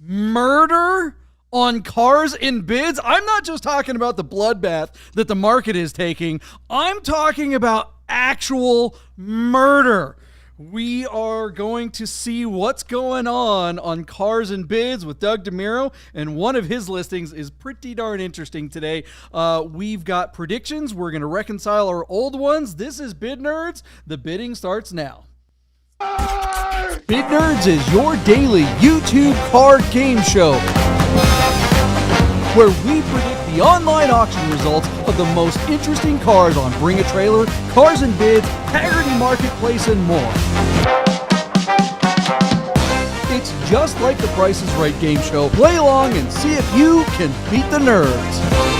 Murder on cars in bids? I'm not just talking about the bloodbath that the market is taking. I'm talking about actual murder. We are going to see what's going on cars and bids with Doug Demuro, and one of his listings is pretty darn interesting today. We've got predictions. We're going to reconcile our old ones. This is Bid Nerds. The bidding starts now. Bid Nerds is your daily YouTube card game show, where we predict the online auction results of the most interesting cars on Bring a Trailer, Cars and Bids, Carrera Marketplace, and more. It's just like the Price is Right game show. Play along and see if you can beat the nerds.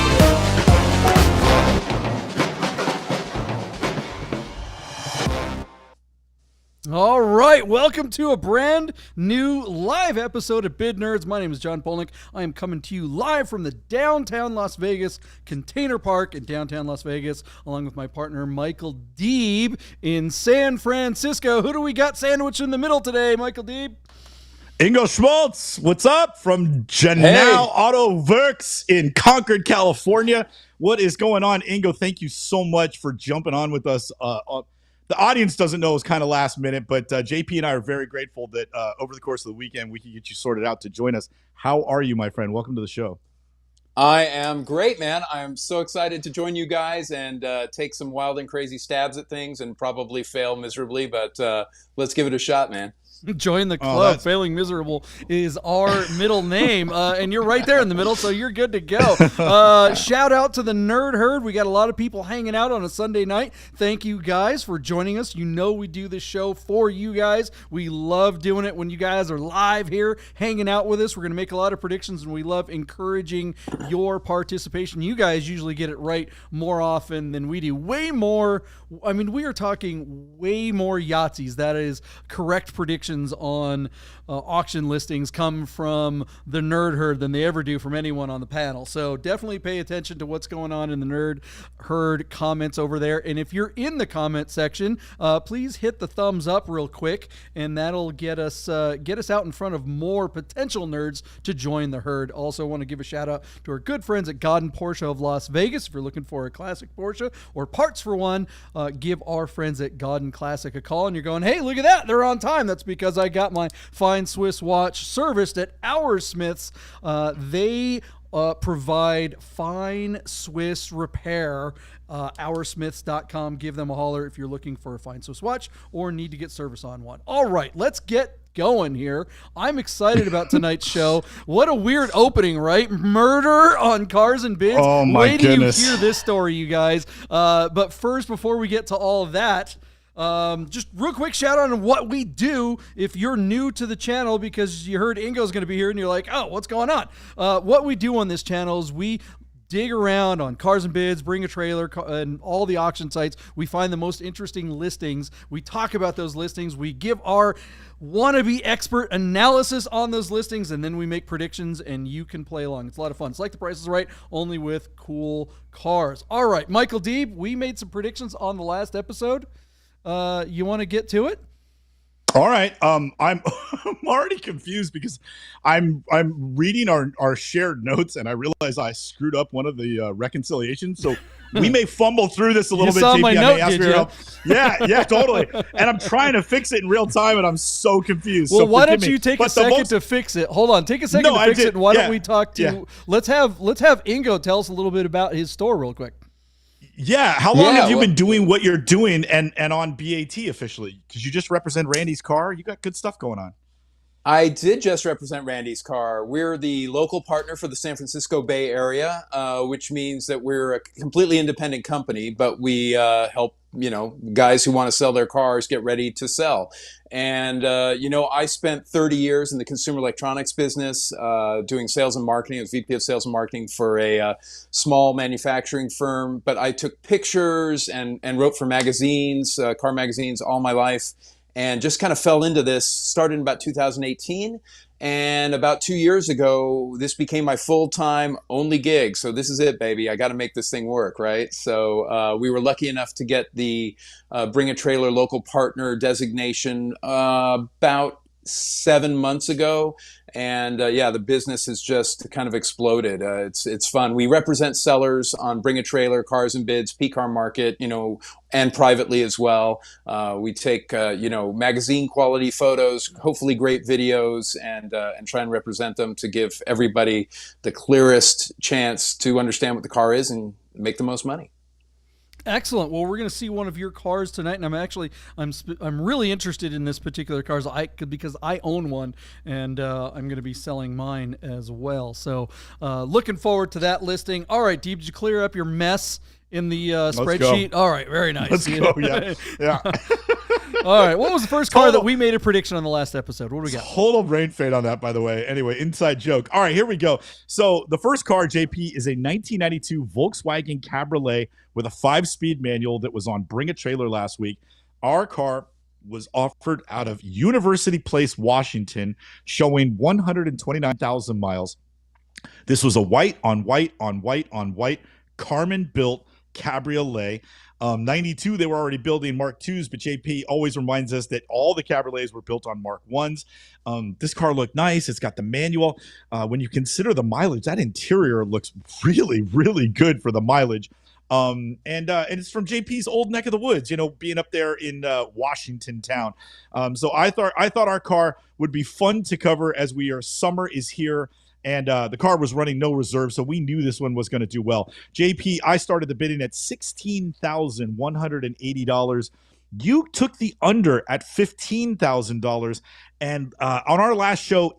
All right, welcome to a brand new live episode of Bid Nerds. My name is John Polnik. I am coming to you live from the downtown Las Vegas Container Park in downtown Las Vegas, along with my partner Michael Deeb in San Francisco. Who do we got sandwiched in the middle today, Michael Deeb? Ingo Schmoldt, what's up from Janau Auto Works in Concord, California. What is going on, Ingo? Thank you so much for jumping on with us. The audience doesn't know it was kind of last minute, but JP and I are very grateful that over the course of the weekend we can get you sorted out to join us. How are you, my friend? Welcome to the show. I am great, man. I'm so excited to join you guys and take some wild and crazy stabs at things and probably fail miserably, but let's give it a shot, man. Join the club. Failing miserable is our middle name, and you're right there in the middle, so you're good to go. Shout out to the Nerd Herd. We got a lot of people hanging out on a Sunday night. Thank you guys for joining us. You know we do this show for you guys. We love doing it when you guys are live here hanging out with us. We're going to make a lot of predictions, and we love encouraging your participation. You guys usually get it right more often than we do. Way more. I mean, we are talking way more Yahtzees. That is correct prediction on auction listings come from the Nerd Herd than they ever do from anyone on the panel. So definitely pay attention to what's going on in the Nerd Herd comments over there. And if you're in the comment section, please hit the thumbs up real quick, and that'll get us out in front of more potential nerds to join the herd. Also want to give a shout out to our good friends at Godden Porsche of Las Vegas. If you're looking for a classic Porsche or parts for one, give our friends at Godden Classic a call. And you're going, hey, look at that, they're on time. That's because I got my fine Swiss watch serviced at Our Smiths. They provide fine Swiss repair. Oursmiths.com. Give them a holler if you're looking for a fine Swiss watch or need to get service on one. All right, let's get going here. I'm excited about tonight's show. What a weird opening, right? Murder on cars and bids. Oh my goodness. Wait till you hear this story, you guys. But first, before we get to all of that, just real quick shout out on what we do if you're new to the channel, because you heard Ingo's going to be here and you're like, oh, what's going on? What we do on this channel is we dig around on Cars and Bids, Bring a Trailer, and all the auction sites. We find the most interesting listings. We talk about those listings. We give our wannabe expert analysis on those listings, and then we make predictions, and you can play along. It's a lot of fun. It's like The Price is Right, only with cool cars. All right, Michael Deeb, we made some predictions on the last episode. You want to get to it? All right. I'm I'm already confused because I'm reading our shared notes and I realize I screwed up one of the reconciliations. So we may fumble through this a little bit. Saw my note, did you? Yeah, totally. And I'm trying to fix it in real time, and I'm so confused. Well, so why don't you take a second to fix it? Hold on, take a second to fix it. And why don't we talk to? Yeah. Let's have Ingo tell us a little bit about his store real quick. Yeah, how long have you been doing what you're doing and on BAT officially? Because you just represent Randy's car. You got good stuff going on. I did just represent Randy's car. We're the local partner for the San Francisco Bay Area, which means that we're a completely independent company, but we help, guys who want to sell their cars get ready to sell. And, I spent 30 years in the consumer electronics business doing sales and marketing. I was VP of sales and marketing for a small manufacturing firm, but I took pictures and wrote for magazines, car magazines all my life. And just kind of fell into this, started in about 2018. And about 2 years ago, this became my full-time only gig. So this is it, baby. I got to make this thing work, right? So we were lucky enough to get the Bring a Trailer local partner designation about 7 months ago, and the business has just kind of exploded. It's fun. We represent sellers on Bring a Trailer, Cars and Bids, PCAR Market, and privately as well. We take magazine quality photos, hopefully great videos, and try and represent them to give everybody the clearest chance to understand what the car is and make the most money. Excellent. Well, we're going to see one of your cars tonight, and I'm really interested in this particular car because I own one, and I'm going to be selling mine as well. So, looking forward to that listing. All right, Deeb, did you clear up your mess in the spreadsheet? All right, very nice. Let's go. Yeah. All right, what was the first car that we made a prediction on the last episode? What do we got? Total brain fade on that, by the way. Anyway, inside joke. All right, here we go. So the first car, JP, is a 1992 Volkswagen Cabriolet with a 5-speed manual that was on Bring a Trailer last week. Our car was offered out of University Place, Washington, showing 129,000 miles. This was a white on white on white on white Carmen-built Cabriolet. 92, they were already building Mark IIs, but JP always reminds us that all the Cabriolets were built on Mark Is. This car looked nice. It's got the manual. When you consider the mileage, that interior looks really, really good for the mileage. And it's from JP's old neck of the woods, being up there in Washington town. So I thought our car would be fun to cover as summer is here. And the car was running no reserve, so we knew this one was going to do well. JP, I started the bidding at $16,180. You took the under at $15,000. And on our last show,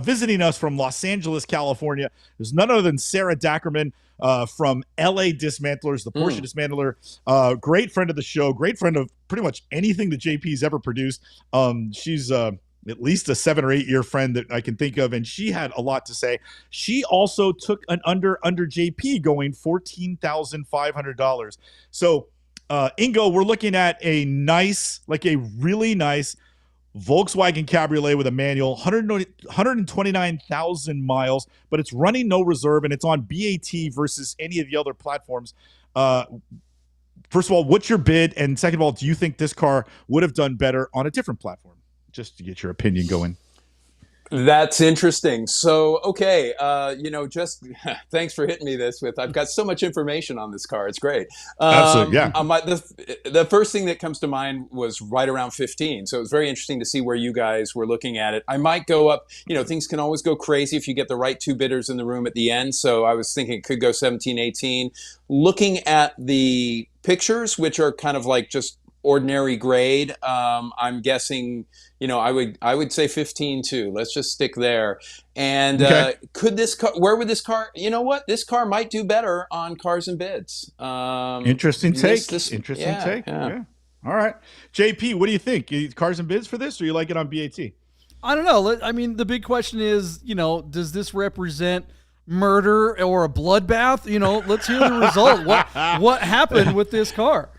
visiting us from Los Angeles, California, there's none other than Sarah Dackerman from LA Dismantlers, the Porsche Dismantler. Great friend of the show, great friend of pretty much anything that JP's ever produced. She's at least a 7 or 8 year friend that I can think of, and she had a lot to say. She also took an under JP, going $14,500. So, Ingo, we're looking at a really nice Volkswagen Cabriolet with a manual, 129,000 miles, but it's running no reserve, and it's on BAT versus any of the other platforms. First of all, what's your bid? And second of all, do you think this car would have done better on a different platform? Just to get your opinion going. That's interesting. So, okay, just thanks for hitting me this with. I've got so much information on this car. It's great. Absolutely, yeah. The first thing that comes to mind was right around 15. So it was very interesting to see where you guys were looking at it. I might go up. Things can always go crazy if you get the right 2 bidders in the room at the end. So I was thinking it could go 17, 18. Looking at the pictures, which are kind of like just ordinary grade, I'm guessing, I would say 15 too. Let's just stick there. And okay. Where would this car, this car might do better on Cars and Bids. Interesting take. Interesting take. Yeah. All right. JP, what do you think? Cars and Bids for this, or you like it on BAT? I don't know. I mean, the big question is, does this represent murder or a bloodbath? Let's hear the result. What happened with this car?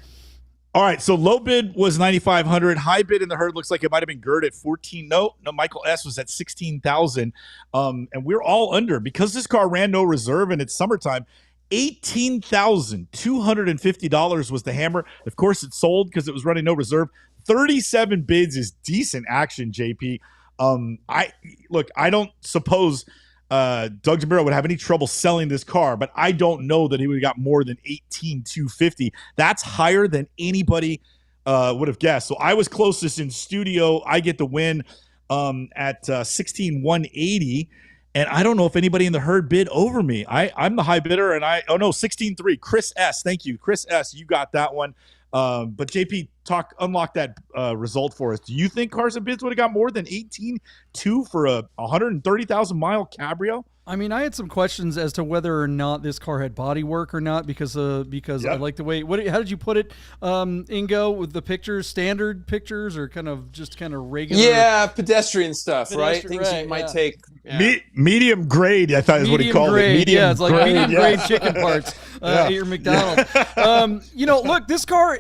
All right, so low bid was $9,500. High bid in the herd looks like it might have been Gerd at 14. No, Michael S was at 16,000. And we're all under because this car ran no reserve and it's summertime. $18,250 was the hammer. Of course, it sold because it was running no reserve. 37 bids is decent action, JP. I don't suppose Doug Demuro would have any trouble selling this car, but I don't know that he would have got more than $18,250. That's higher than anybody would have guessed. So I was closest in studio. I get the win at $16,180. And I don't know if anybody in the herd bid over me. I'm the high bidder, and $16,300. Chris S. Thank you. Chris S., you got that one. But JP, unlock that result for us. Do you think Cars and Bids would have got more than 18.2 for a 130,000 mile Cabrio? I mean, I had some questions as to whether or not this car had body work or not because yep. I like the way. How did you put it, Ingo? With the pictures, standard pictures, or kind of regular? Yeah, pedestrian stuff, right? Things you might take. Yeah. Medium grade, I thought is what he called it. Medium it's like grade, medium grade chicken parts at your McDonald's. Look, this car.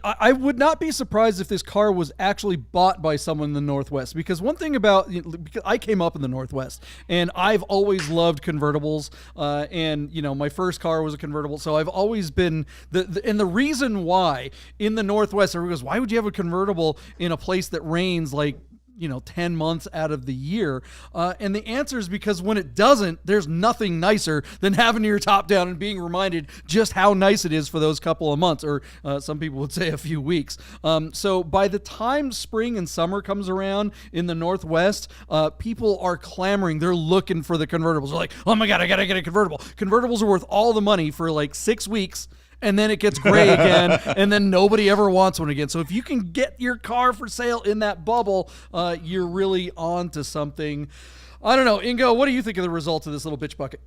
I would not be surprised if this car was actually bought by someone in the Northwest, because one thing about because I came up in the Northwest and I've always loved convertibles, and my first car was a convertible, so I've always been the reason why in the Northwest everyone goes, why would you have a convertible in a place that rains like 10 months out of the year? And the answer is because when it doesn't, there's nothing nicer than having your top down and being reminded just how nice it is for those couple of months, or some people would say a few weeks. So by the time spring and summer comes around in the Northwest, people are clamoring. They're looking for the convertibles. They're like, oh my God, I got to get a convertible. Convertibles are worth all the money for like 6 weeks. And then it gets gray again, and then nobody ever wants one again. So if you can get your car for sale in that bubble, you're really on to something. I don't know. Ingo, what do you think of the results of this little bitch bucket?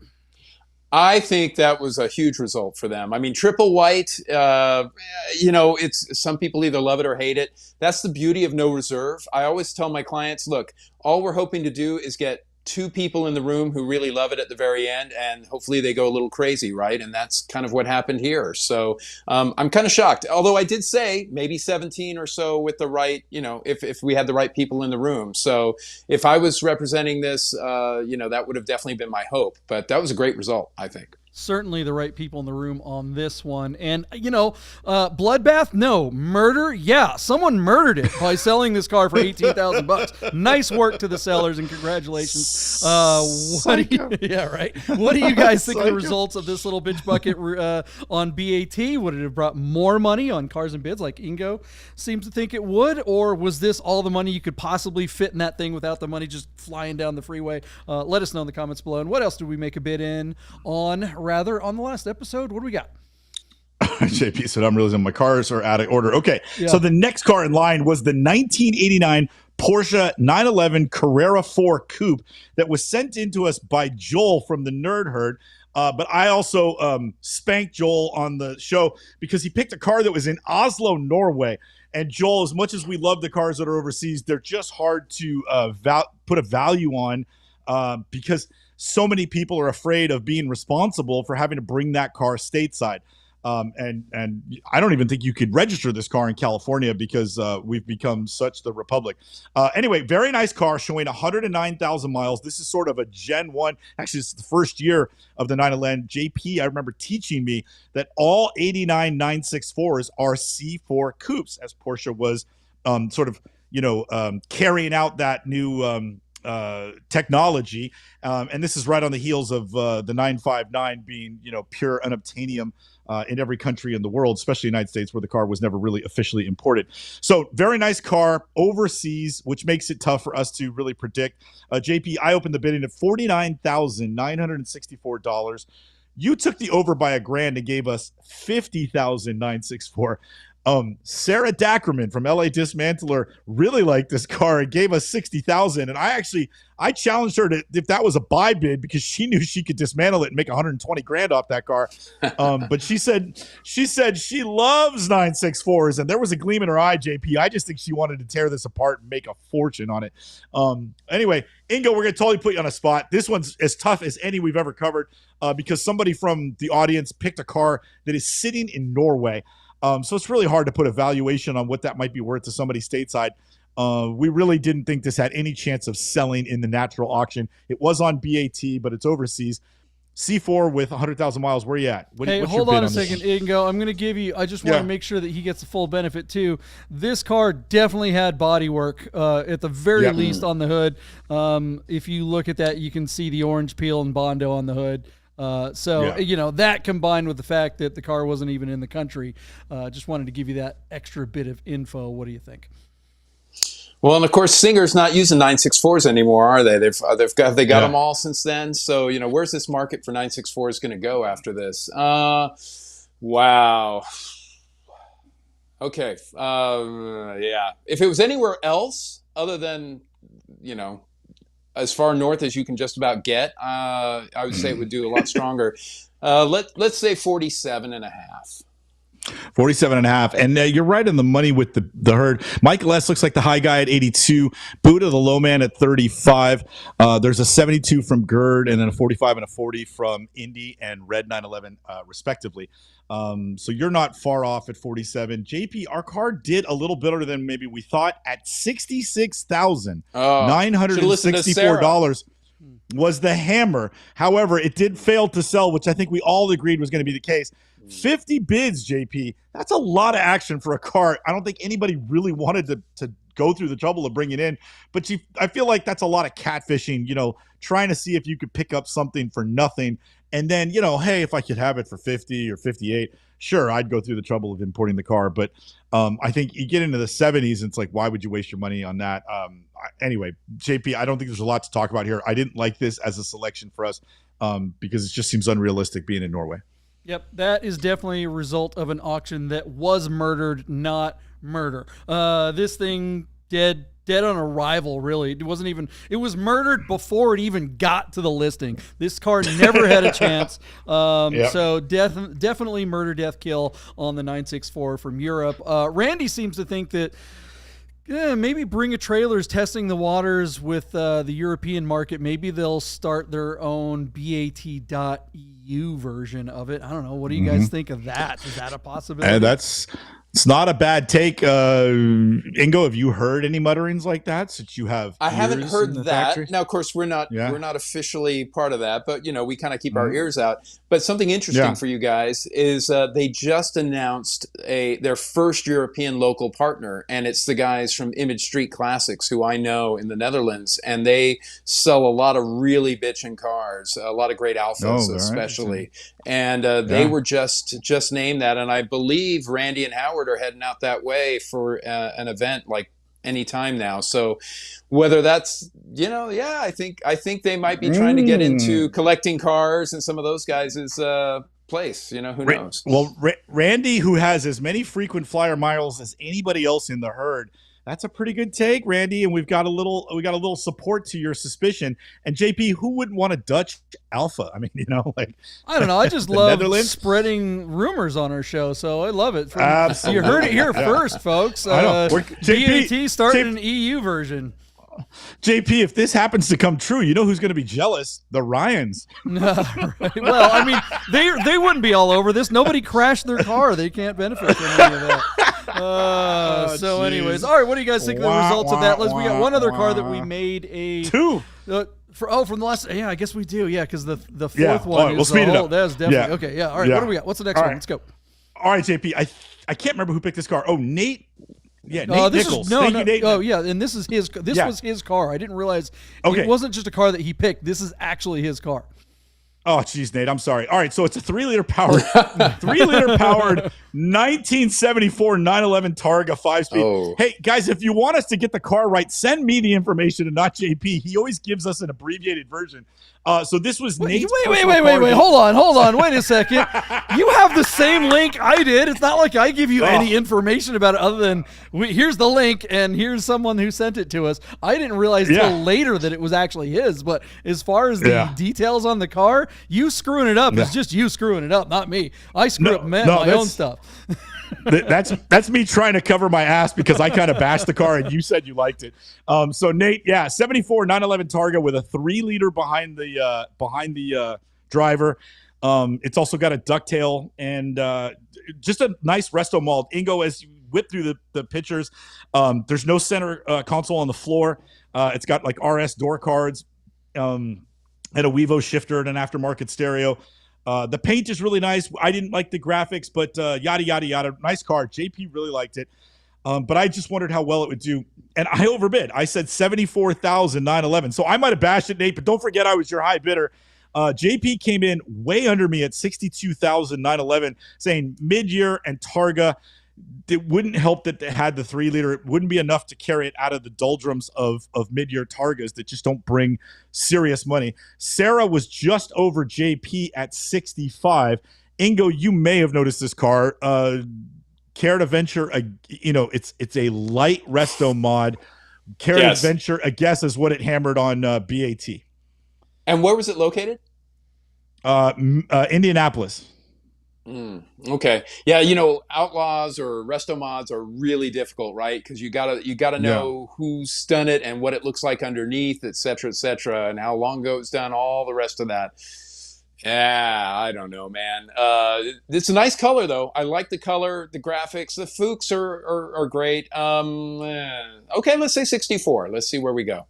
I think that was a huge result for them. I mean, triple white, it's some people either love it or hate it. That's the beauty of no reserve. I always tell my clients, look, all we're hoping to do is get 2 people in the room who really love it at the very end, and hopefully they go a little crazy, right? And that's kind of what happened here. So I'm kind of shocked. Although I did say maybe 17 or so with the right, if we had the right people in the room. So if I was representing this, that would have definitely been my hope. But that was a great result, I think. Certainly the right people in the room on this one. And, bloodbath? No. Murder? Yeah. Someone murdered it by selling this car for $18,000. Nice work to the sellers, and congratulations. Yeah, right. What do you guys think of the results of this little bitch bucket on BAT? Would it have brought more money on Cars and Bids like Ingo seems to think it would? Or was this all the money you could possibly fit in that thing without the money just flying down the freeway? Let us know in the comments below. And what else did we make a bid in on the last episode? What do we got? JP said, I'm realizing my cars are out of order. Okay, So the next car in line was the 1989 Porsche 911 Carrera 4 Coupe that was sent in to us by Joel from the Nerd Herd. But I also spanked Joel on the show because he picked a car that was in Oslo, Norway. And Joel, as much as we love the cars that are overseas, they're just hard to put a value on because so many people are afraid of being responsible for having to bring that car stateside. And I don't even think you could register this car in California because we've become such the republic. Anyway, very nice car showing 109,000 miles. This is sort of a Gen 1. Actually, it's the first year of the 911. JP, I remember teaching me that all 89 964s are C4 coupes, as Porsche was carrying out that new technology. And this is right on the heels of the 959 being, pure unobtainium in every country in the world, especially the United States, where the car was never really officially imported. So very nice car overseas, which makes it tough for us to really predict. JP, I opened the bidding at $49,964. You took the over by $1,000 and gave us $50,964. Sarah Dackerman from LA Dismantler really liked this car and gave us $60,000. And I challenged her to, if that was a buy bid, because she knew she could dismantle it and make $120,000 off that car. But she said she loves 964s, and there was a gleam in her eye, JP. I just think she wanted to tear this apart and make a fortune on it. Anyway, Ingo, we're going to totally put you on a spot. This one's as tough as any we've ever covered because somebody from the audience picked a car that is sitting in Norway. So it's really hard to put a valuation on what that might be worth to somebody stateside. We really didn't think this had any chance of selling in the natural auction. It was on BAT, but it's overseas. C4 with 100,000 miles. Where are you at? Hold on a second, Ingo. I'm going to give you – I just want to make sure that he gets the full benefit too. This car definitely had body work at the very least on the hood. If you look at that, you can see the orange peel and Bondo on the hood. That combined with the fact that the car wasn't even in the country, just wanted to give you that extra bit of info. What do you think? Well, and of course, Singer's not using 964s anymore, are they? They've got them all since then. So where's this market for 964s going to go after this? Wow. Okay. If it was anywhere else other than as far north as you can just about get, I would say it would do a lot stronger. Let's say 47.5. 47.5. And you're right on the money with the herd. Michael S. looks like the high guy at 82. Buddha, the low man, at 35. There's a 72 from Gerd, and then a 45 and a 40 from Indy and Red 911, respectively. So you're not far off at 47. JP, our car did a little better than maybe we thought at $66,964 was the hammer. However, it did fail to sell, which I think we all agreed was going to be the case. 50 bids, JP. That's a lot of action for a car. I don't think anybody really wanted to go through the trouble of bringing it in. But I feel like that's a lot of catfishing, trying to see if you could pick up something for nothing. And then, hey, if I could have it for 50 or 58, sure, I'd go through the trouble of importing the car. But I think you get into the 70s, and it's like, why would you waste your money on that? Anyway, JP, I don't think there's a lot to talk about here. I didn't like this as a selection for us because it just seems unrealistic being in Norway. Yep, that is definitely a result of an auction that was murdered, not murder. This thing dead on arrival, really. It was murdered before it even got to the listing. This car never had a chance. Yep. So definitely murder, death, kill on the 964 from Europe. Randy seems to think that maybe Bring a Trailer's testing the waters with the European market. Maybe they'll start their own BAT.EU version of it. I don't know. What do you guys think of that? Is that a possibility? And it's not a bad take. Ingo, have you heard any mutterings like that since you have? I haven't heard that. Factory? Now, of course, we're not officially part of that, but we kind of keep our ears out. But something interesting for you guys is they just announced their first European local partner, and it's the guys from Image Street Classics, who I know in the Netherlands, and they sell a lot of really bitchin' cars, a lot of great Alphas, especially. Right. And they were just named that, and I believe Randy and Howard are heading out that way for an event like any time now. So whether that's I think they might be trying to get into collecting cars and some of those guys' place. Who knows? Well, Randy, who has as many frequent flyer miles as anybody else in the herd. That's a pretty good take, Randy, and we got a little support to your suspicion. And JP, who wouldn't want a Dutch Alpha? I mean, I don't know. I just love spreading rumors on our show, so I love it. You heard it here first, folks. I know. BAT starting an EU version. JP, if this happens to come true, you know who's going to be jealous? The Ryans. Right. Well, I mean, they wouldn't be all over this. Nobody crashed their car. They can't benefit from any of that. Anyways, all right. What do you guys think of the results of that? We got one other car that we made two. From the last. Yeah, I guess we do. Yeah, because the fourth one. We'll speed it up. That was definitely okay. Yeah. All right. What do we got? What's the next one? Let's go. All right, JP. I can't remember who picked this car. Oh, Nate. Yeah, Nate Nichols. Nate. Oh, yeah, and this is his. This was his car. I didn't realize it wasn't just a car that he picked. This is actually his car. Oh, geez, Nate, I'm sorry. All right, so it's a 3-liter powered 1974 911 Targa 5-speed. Oh. Hey, guys, if you want us to get the car right, send me the information and not JP. He always gives us an abbreviated version. So this was Nate's Wait. Hold on. Wait a second. You have the same link I did. It's not like I give you any information about it other than here's the link and here's someone who sent it to us. I didn't realize till later that it was actually his. But as far as the details on the car, you screwing it up is just you screwing it up, not me. I screw up my own stuff. That's me trying to cover my ass because I kind of bashed the car and you said you liked it. So Nate, 74 911 Targa with a 3-liter behind the driver. It's also got a ducktail and just a nice resto mold. Ingo, as you whip through the pictures, there's no center console on the floor. It's got like RS door cards and a Wevo shifter and an aftermarket stereo. The paint is really nice. I didn't like the graphics, but yada, yada, yada. Nice car. JP really liked it. But I just wondered how well it would do. And I overbid. I said $74,911. So I might have bashed it, Nate, but don't forget I was your high bidder. JP came in way under me at $62,911, saying mid-year and Targa. It wouldn't help that they had the 3-liter. It wouldn't be enough to carry it out of the doldrums of mid-year Targas that just don't bring serious money. Sarah was just over JP at 65. Ingo, you may have noticed this car. Carrera Adventure, it's a light resto mod. Carrera Adventure, I guess, is what it hammered on BAT. And where was it located? Indianapolis. Okay. Yeah, outlaws or resto mods are really difficult, right? Because you gotta know who's done it and what it looks like underneath, et cetera, and how long ago it's done, all the rest of that. Yeah, I don't know, man. It's a nice color, though. I like the color, the graphics. The Fuchs are great. Okay, let's say 64. Let's see where we go.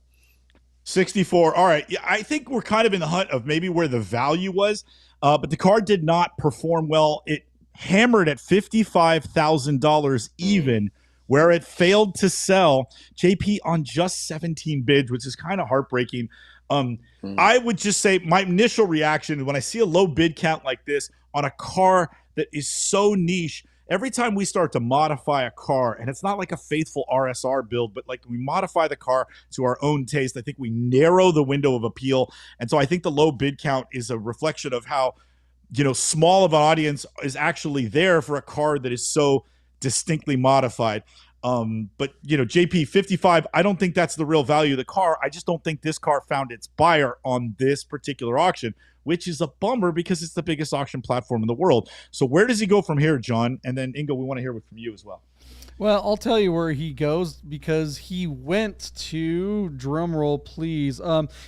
64. All right. Yeah, I think we're kind of in the hunt of maybe where the value was. But the car did not perform well. It hammered at $55,000 even where it failed to sell, JP, on just 17 bids, which is kind of heartbreaking. I would just say my initial reaction when I see a low bid count like this on a car that is so niche, every time we start to modify a car, and it's not like a faithful RSR build, but like we modify the car to our own taste, I think we narrow the window of appeal. And so I think the low bid count is a reflection of how, small of an audience is actually there for a car that is so distinctly modified. But JP, 55, I don't think that's the real value of the car. I just don't think this car found its buyer on this particular auction, which is a bummer because it's the biggest auction platform in the world. So where does he go from here, John? And then Ingo, we want to hear it from you as well. Well, I'll tell you where he goes because he went to, drumroll please.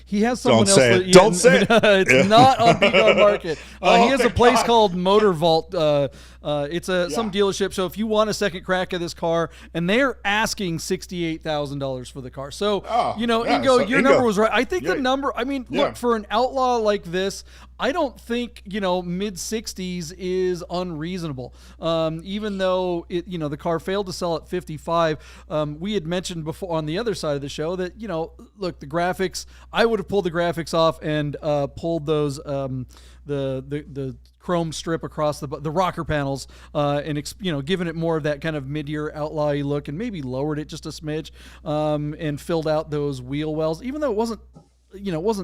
He has someone Don't say else. It. Don't say it. It's not on PCAR Market. He has a place called Motor Vault. It's some dealership. So if you want a second crack at this car, and they're asking $68,000 for the car. So, Ingo, your number was right. I think the number, look, for an outlaw like this, I don't think, mid 60s is unreasonable. Even though the car failed to sell at 55. We had mentioned before on the other side of the show that, look, the graphics, I would have pulled the graphics off and pulled those, the chrome strip across the rocker panels, and given it more of that kind of mid-year outlaw-y look, and maybe lowered it just a smidge, and filled out those wheel wells, even though it wasn't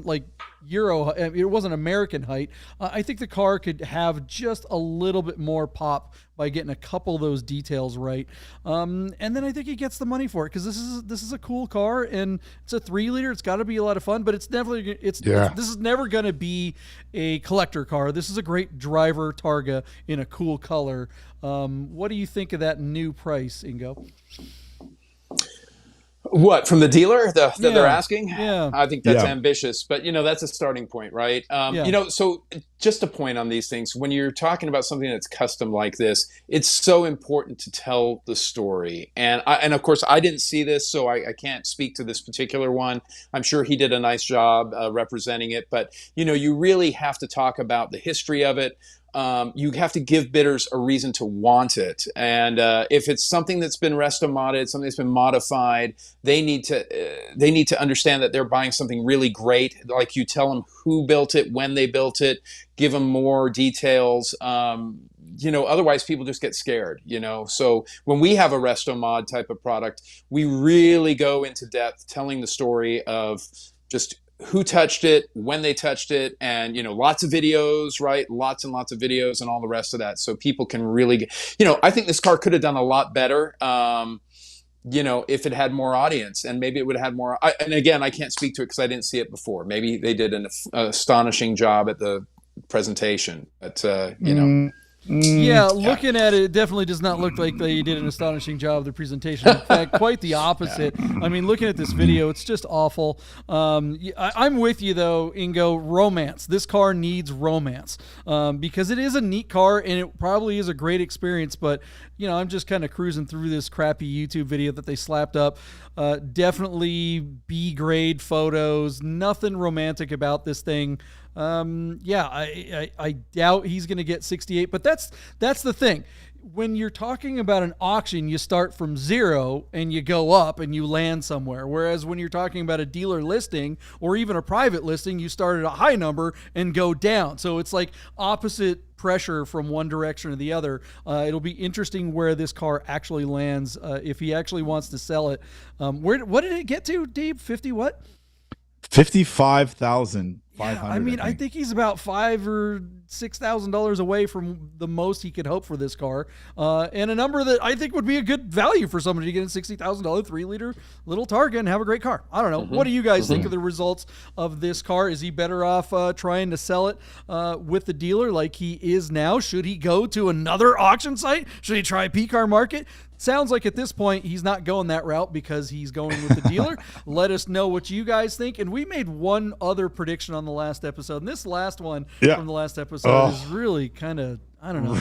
like Euro, it wasn't American height. I think the car could have just a little bit more pop by getting a couple of those details right. And then I think he gets the money for it because this is a cool car and it's a 3-liter. It's got to be a lot of fun, but this is never going to be a collector car. This is a great driver Targa in a cool color. What do you think of that new price, Ingo? What, from the dealer that they're asking? Yeah. I think that's ambitious, but that's a starting point, right? So just a point on these things. When you're talking about something that's custom like this, it's so important to tell the story. And of course, I didn't see this, so I can't speak to this particular one. I'm sure he did a nice job representing it, but you really have to talk about the history of it. You have to give bidders a reason to want it. And if it's something that's been resto-modded, something that's been modified, they need to understand that they're buying something really great. Like you tell them who built it, when they built it, give them more details. Otherwise people just get scared, So when we have a resto-mod type of product, we really go into depth telling the story of just who touched it, when they touched it, and lots of videos, right? Lots and lots of videos and all the rest of that, so people can really get, I think this car could have done a lot better, if it had more audience, and maybe it would have had more. And again, I can't speak to it because I didn't see it before. Maybe they did an astonishing job at the presentation, but looking at it, it definitely does not look like they did an astonishing job of the presentation. In fact, quite the opposite. Looking at this video, it's just awful. I'm with you, though, Ingo. Romance. This car needs romance because it is a neat car, and it probably is a great experience, but I'm just kind of cruising through this crappy YouTube video that they slapped up. Definitely B-grade photos. Nothing romantic about this thing. I doubt he's going to get 68, but that's the thing. When you're talking about an auction, you start from zero and you go up and you land somewhere. Whereas when you're talking about a dealer listing or even a private listing, you start at a high number and go down. So it's like opposite pressure from one direction to the other. It'll be interesting where this car actually lands, if he actually wants to sell it. What did it get to, Deeb? 50 what? 55,500. I think he's about $5,000 or $6,000 away from the most he could hope for this car, and a number that I think would be a good value for somebody to get a $60,000 3-liter little Targa and have a great car. I don't know. What do you guys think of the results of this car? Is he better off trying to sell it with the dealer like he is now? Should he go to another auction site? Should he try PCAR Market? Sounds like at this point he's not going that route because he's going with the dealer. Let us know what you guys think. And we made one other prediction on the last episode, and this last one from the last episode is really kind of, I don't know.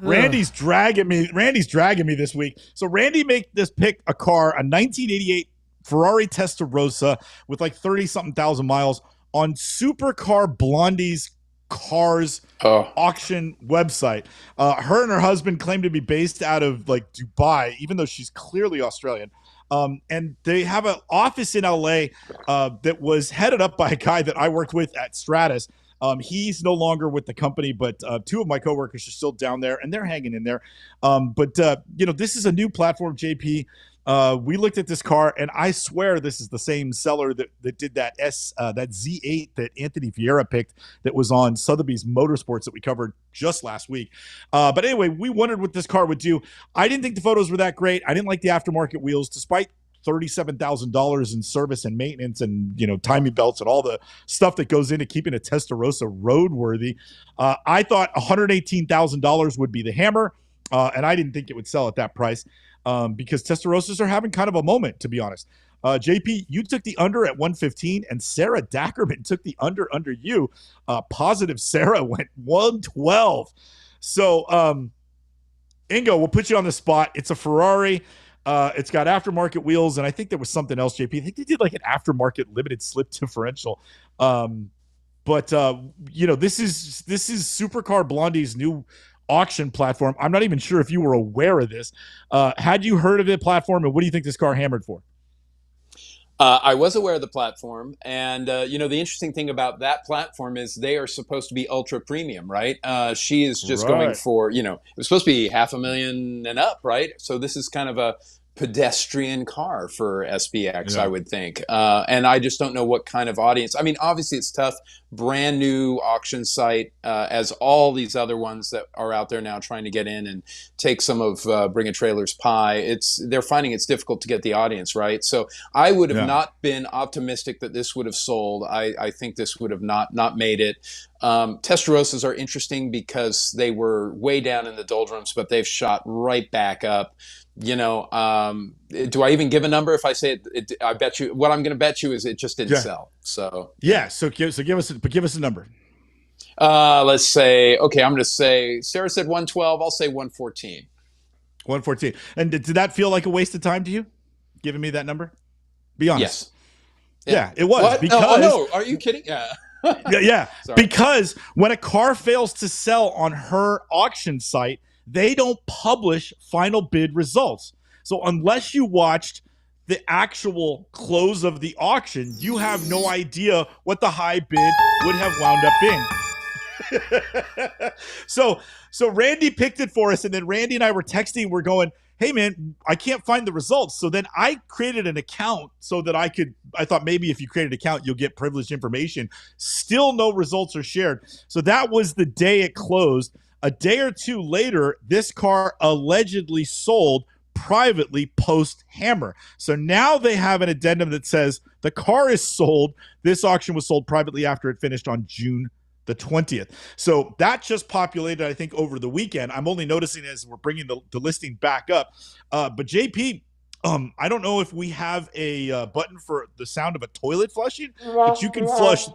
Randy's dragging me. Randy's dragging me this week. So Randy pick a car, a 1988 Ferrari Testarossa with like 30-something thousand miles on SuperCar Blondie's Cars auction website. Her and her husband claim to be based out of like Dubai, even though she's clearly Australian. And they have an office in LA that was headed up by a guy that I worked with at Stratus. He's no longer with the company, but two of my coworkers are still down there, and they're hanging in there. But this is a new platform, JP. We looked at this car, and I swear this is the same seller that did that Z8 that Anthony Vieira picked that was on Sotheby's Motorsports that we covered just last week. But anyway, we wondered what this car would do. I didn't think the photos were that great. I didn't like the aftermarket wheels, despite $37,000 in service and maintenance and, timing belts and all the stuff that goes into keeping a Testarossa roadworthy. I thought $118,000 would be the hammer, and I didn't think it would sell at that price because Testarossas are having kind of a moment, to be honest. JP, you took the under at 115, and Sarah Dackerman took the under you. Positive Sarah went 112. So, Ingo, we'll put you on the spot. It's a Ferrari. It's got aftermarket wheels, and I think there was something else, JP. I think they did like an aftermarket limited slip differential. But this is SuperCar Blondie's new auction platform. I'm not even sure if you were aware of this. Had you heard of the platform, and what do you think this car hammered for? I was aware of the platform, and the interesting thing about that platform is they are supposed to be ultra premium, right? She is just going for, it was supposed to be $500,000 and up, right? So this is kind of a pedestrian car for SBX, I would think. And I just don't know what kind of audience. I mean, obviously it's tough. Brand new auction site, as all these other ones that are out there now trying to get in and take some of Bring a Trailer's pie. They're finding it's difficult to get the audience, right? So I would have not been optimistic that this would have sold. I think this would have not made it. Testarossas are interesting because they were way down in the doldrums, but they've shot right back up. Do I even give a number if I say it? I bet you what I'm going to bet you is it just didn't sell. So So give us a number. Let's say, okay, I'm going to say Sarah said 112. I'll say 114. 114. And did that feel like a waste of time to you? Giving me that number? Be honest. Yes. Yeah, it was. What? Because no. Are you kidding? Yeah. yeah. Because when a car fails to sell on her auction site, they don't publish final bid results. So unless you watched the actual close of the auction, you have no idea what the high bid would have wound up being. So Randy picked it for us, and then Randy and I were texting. We're going, hey, man, I can't find the results. So then I created an account so that I thought maybe if you create an account, you'll get privileged information. Still no results are shared. So that was the day it closed. A day or two later, this car allegedly sold privately post-hammer. So now they have an addendum that says the car is sold. This auction was sold privately after it finished on June the 20th. So that just populated, I think, over the weekend. I'm only noticing as we're bringing the listing back up. But JP, I don't know if we have a button for the sound of a toilet flushing, but you can flush.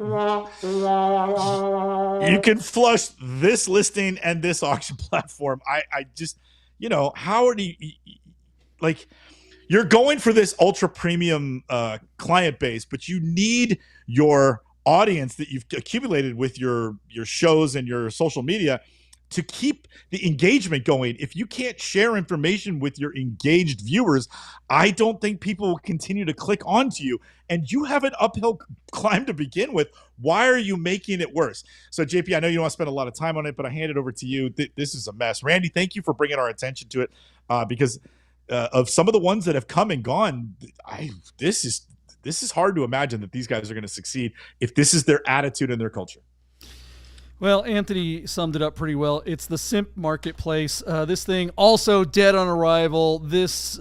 You can flush this listing and this auction platform. I just, how are you like? You're going for this ultra premium client base, but you need your audience that you've accumulated with your shows and your social media to keep the engagement going. If you can't share information with your engaged viewers, I don't think people will continue to click onto you. And you have an uphill climb to begin with. Why are you making it worse? So, JP, I know you don't want to spend a lot of time on it, but I hand it over to you. This is a mess. Randy, thank you for bringing our attention to it because of some of the ones that have come and gone. This is hard to imagine that these guys are going to succeed if this is their attitude and their culture. Well, Anthony summed it up pretty well. It's the simp marketplace. This thing also dead on arrival. She's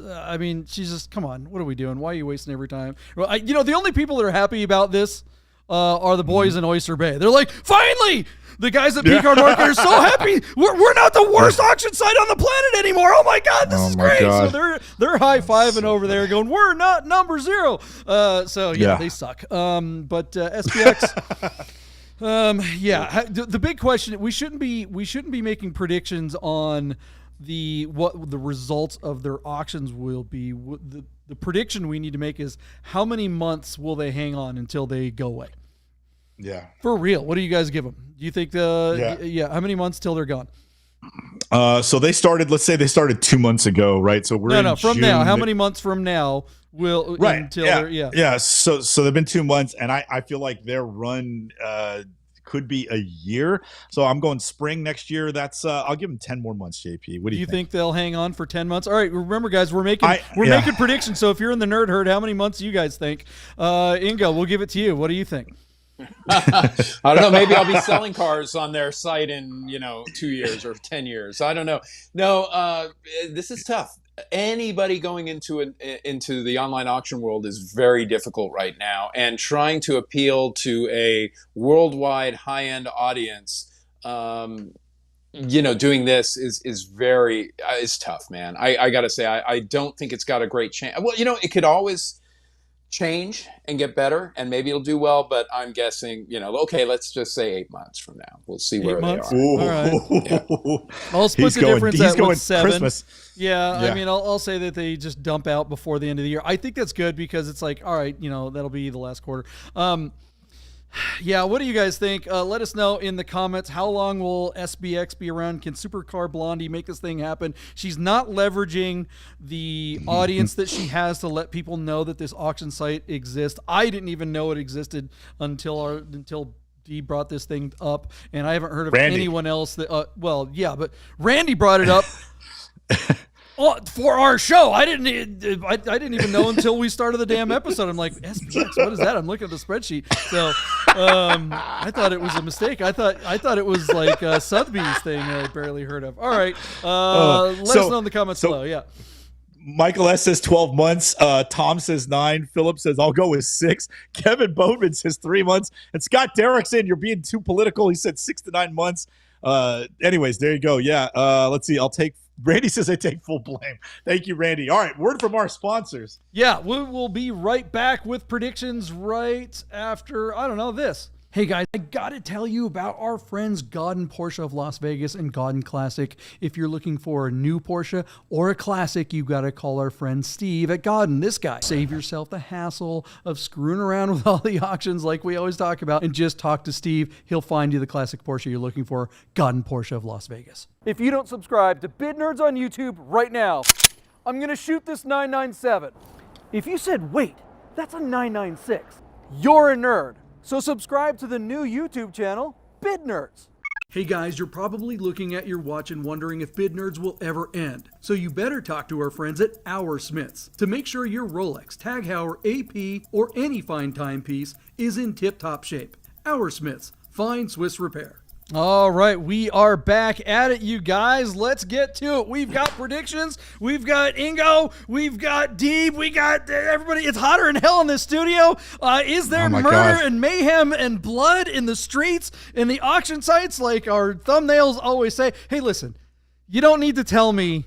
just, come on, what are we doing? Why are you wasting every time? Well, the only people that are happy about this are the boys in Oyster Bay. They're like, finally, the guys at PCAR Market are so happy. We're not the worst auction site on the planet anymore. Oh my God, this is great. God. So they're high fiving over there, going, we're not number zero. They suck. But SPX. The big question, we shouldn't be making predictions on what the results of their auctions will be. The prediction we need to make is how many months will they hang on until they go away? Yeah. For real, what do you guys give them? Do you think how many months till they're gone? So they started, let's say they started 2 months ago, right? So we're in from June. now. How many months from now will until So they've been 2 months, and I feel like their run could be a year. So I'm going spring next year. That's I'll give them 10 more months, JP. What do you think they'll hang on for 10 months? All right, remember guys, we're making predictions. So if you're in the nerd herd, how many months do you guys think? Ingo, we'll give it to you. What do you think? I don't know. Maybe I'll be selling cars on their site in 2 years or 10 years. I don't know. No, this is tough. Anybody going into the online auction world is very difficult right now, and trying to appeal to a worldwide high-end audience, doing this is tough, man. I got to say, I don't think it's got a great chance. Well, it could always change and get better, and maybe it'll do well, but I'm guessing, okay, let's just say 8 months from now. We'll see where they are. Ooh. All right. Yeah. I'll split the difference at 7. Christmas. Yeah, I mean, I'll say that they just dump out before the end of the year. I think that's good because it's like, all right, that'll be the last quarter. Yeah, what do you guys think? Let us know in the comments. How long will SBX be around? Can SuperCar Blondie make this thing happen? She's not leveraging the audience that she has to let people know that this auction site exists. I didn't even know it existed until Deeb brought this thing up, and I haven't heard of anyone else that. But Randy brought it up. For our show, I didn't even know until we started the damn episode. I'm like, SPX, what is that? I'm looking at the spreadsheet. So I thought it was a mistake. I thought it was like a Sotheby's thing that I barely heard of. All right, let us know in the comments below. Yeah. Michael S says 12 months. Tom says 9. Philip says I'll go with 6. Kevin Boatman says 3 months. And Scott Derrickson, you're being too political. He said 6 to 9 months. Anyways, there you go. Yeah. Let's see. Randy says I take full blame. Thank you, Randy. All right, word from our sponsors. Yeah, we will be right back with predictions right after, this. Hey guys, I gotta tell you about our friends Godden Porsche of Las Vegas and Godden Classic. If you're looking for a new Porsche or a classic, you gotta call our friend Steve at Godden. This guy. Save yourself the hassle of screwing around with all the auctions like we always talk about, and just talk to Steve. He'll find you the classic Porsche you're looking for. Godden Porsche of Las Vegas. If you don't subscribe to Bid Nerds on YouTube right now, I'm gonna shoot this 997. If you said, wait, that's a 996, you're a nerd. So subscribe to the new YouTube channel, Bid Nerds. Hey guys, you're probably looking at your watch and wondering if Bid Nerds will ever end. So you better talk to our friends at Our Smiths to make sure your Rolex, Tag Heuer, AP, or any fine timepiece is in tip-top shape. Our Smiths, fine Swiss repair. All right, we are back at it, you guys. Let's get to it. We've got predictions. We've got Ingo. We've got Deeb. We got everybody. It's hotter than hell in this studio. Is there murder and mayhem and blood in the streets, in the auction sites, like our thumbnails always say? Hey, listen, you don't need to tell me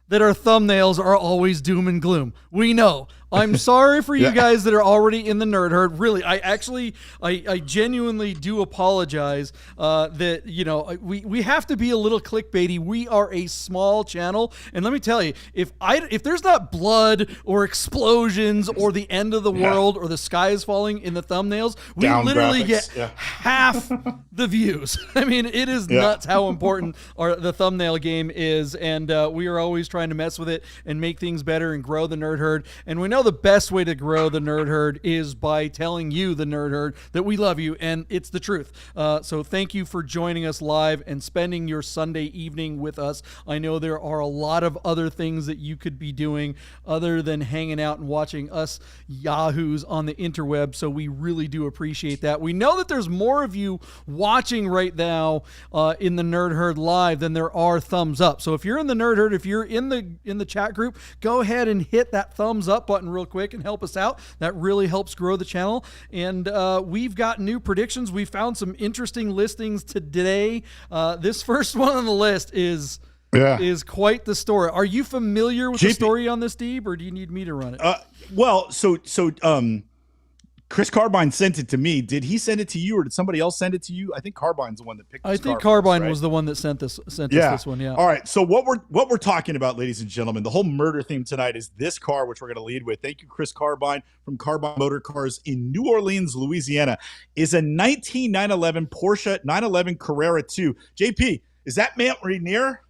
that our thumbnails are always doom and gloom. We know. I'm sorry for you guys that are already in the nerd herd. Really, I genuinely do apologize that, we have to be a little clickbaity. We are a small channel. And let me tell you, if there's not blood or explosions or the end of the world or the sky is falling in the thumbnails, we literally get half the views. I mean, it is nuts how important the thumbnail game is. And we are always trying to mess with it and make things better and grow the nerd herd. And we know the best way to grow the nerd herd is by telling you, the nerd herd, that we love you, and it's the truth. So thank you for joining us live and spending your Sunday evening with us. I know there are a lot of other things that you could be doing other than hanging out and watching us yahoos on the interweb, so we really do appreciate that. We know that there's more of you watching right now in the nerd herd live than there are thumbs up. So if you're in the nerd herd, if you're in the chat group, go ahead and hit that thumbs up button real quick and help us out. That really helps grow the channel. And we've got new predictions. We found some interesting listings today. This first one on the list is quite the story. Are you familiar with the story on this, Deeb, or do you need me to run it? Chris Carbine sent it to me. Did he send it to you, or did somebody else send it to you? I think Carbine's the one that picked. I think Carbine was the one that sent us this one. Yeah. All right. So what we're talking about, ladies and gentlemen, the whole murder theme tonight is this car, which we're going to lead with. Thank you, Chris Carbine from Carbine Motor Cars in New Orleans, Louisiana. Is a 1911 Porsche 911 Carrera 2. JP, is that Mount Rainier?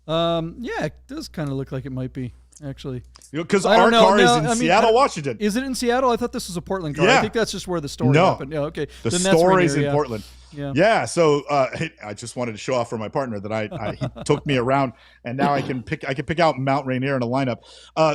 Yeah, it does kind of look like it might be. Actually, because our car is in Seattle, Washington. Is it in Seattle? I thought this was a Portland car. Yeah. I think that's just where the story happened. Yeah, okay. The story's in Portland. Yeah. Yeah. So I just wanted to show off for my partner that he took me around, and now I can pick out Mount Rainier in a lineup.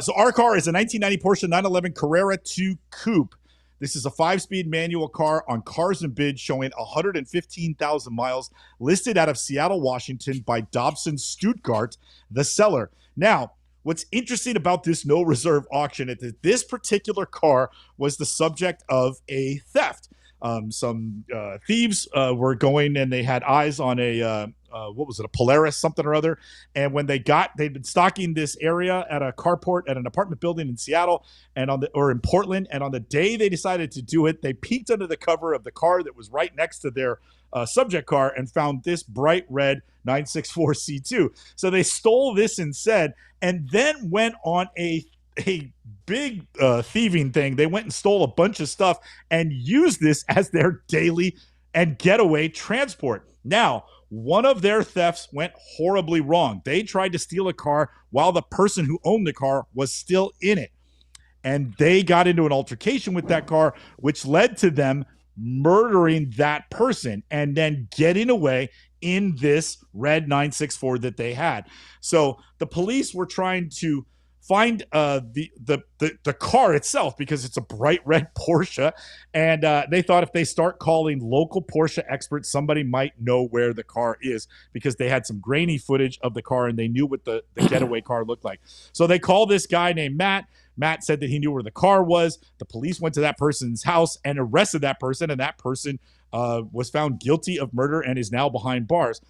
So our car is a 1990 Porsche 911 Carrera 2 Coupe. This is a 5-speed manual car on Cars and Bids, showing 115,000 miles, listed out of Seattle, Washington by Dobson Stuttgart, the seller. Now, what's interesting about this no reserve auction is that this particular car was the subject of a theft. Some thieves were going, and they had eyes on a what was it, a Polaris something or other. And when they'd been stalking this area at a carport at an apartment building in Seattle or in Portland. And on the day they decided to do it, they peeked under the cover of the car that was right next to their subject car and found this bright red 964 C2. So they stole this instead, and then went on a big thieving thing. They went and stole a bunch of stuff and used this as their daily and getaway transport. Now, one of their thefts went horribly wrong. They tried to steal a car while the person who owned the car was still in it. And they got into an altercation with that car, which led to them murdering that person and then getting away in this red 964 that they had. So the police were trying to find the car itself, because it's a bright red Porsche, and they thought if they start calling local Porsche experts, somebody might know where the car is, because they had some grainy footage of the car and they knew what the getaway car looked like. So they called this guy named Matt. Matt said that he knew where the car was. The police went to that person's house and arrested that person, and that person was found guilty of murder and is now behind bars.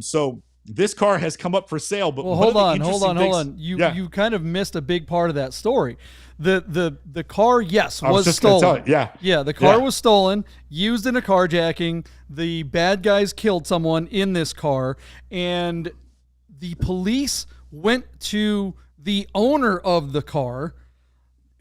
So this car has come up for sale, but hold on. You kind of missed a big part of that story. The car, yes, was stolen. The car was stolen, used in a carjacking. The bad guys killed someone in this car, and the police went to the owner of the car,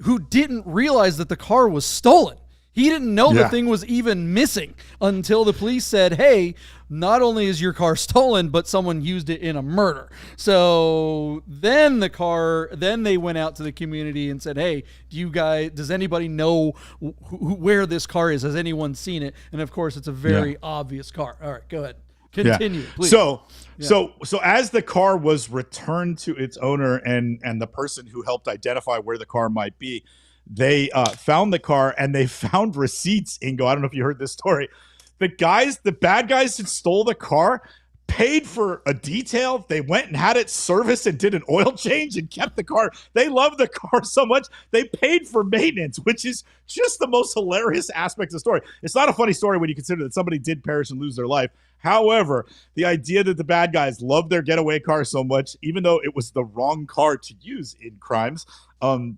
who didn't realize that the car was stolen. He didn't know the thing was even missing until the police said, hey, not only is your car stolen, but someone used it in a murder. So then they went out to the community and said, hey, does anybody know where this car is? Has anyone seen it? And of course, it's a very obvious car. All right, go ahead. Continue, please. So as the car was returned to its owner and the person who helped identify where the car might be, they found the car and they found receipts. Ingo, I don't know if you heard this story. The bad guys that stole the car paid for a detail. They went and had it serviced and did an oil change and kept the car. They loved the car so much they paid for maintenance, which is just the most hilarious aspect of the story. It's not a funny story when you consider that somebody did perish and lose their life. However, the idea that the bad guys loved their getaway car so much, even though it was the wrong car to use in crimes,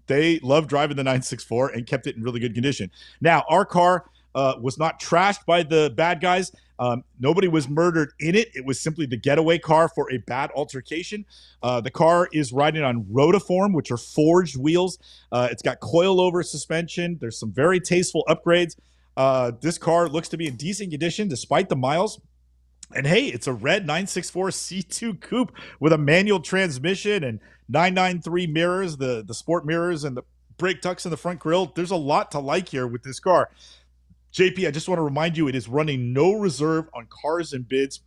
they loved driving the 964 and kept it in really good condition. Now, our car was not trashed by the bad guys. Nobody was murdered in it. It was simply the getaway car for a bad altercation. The car is riding on rotiform, which are forged wheels. It's got coilover suspension. There's some very tasteful upgrades. This car looks to be in decent condition despite the miles. And hey, it's a red 964 C2 coupe with a manual transmission and 993 mirrors, the sport mirrors, and the brake tucks in the front grille. There's a lot to like here with this car. JP, I just want to remind you, it is running no reserve on Cars and Bids.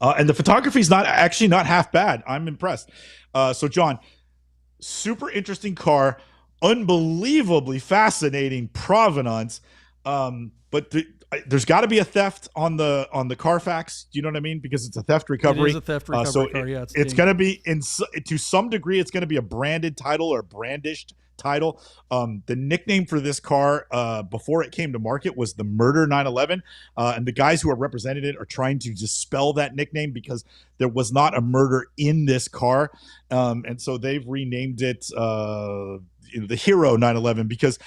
And the photography is not half bad. I'm impressed. So, John, super interesting car, unbelievably fascinating provenance. But there's got to be a theft on the Carfax. Do you know what I mean? Because it's a theft recovery. It is a theft recovery car. Yeah, it's going to be to some degree. It's going to be a branded title or brandished title. The nickname for this car before it came to market was the Murder 911, and the guys who are representing it are trying to dispel that nickname because there was not a murder in this car, and so they've renamed it. the hero 911 because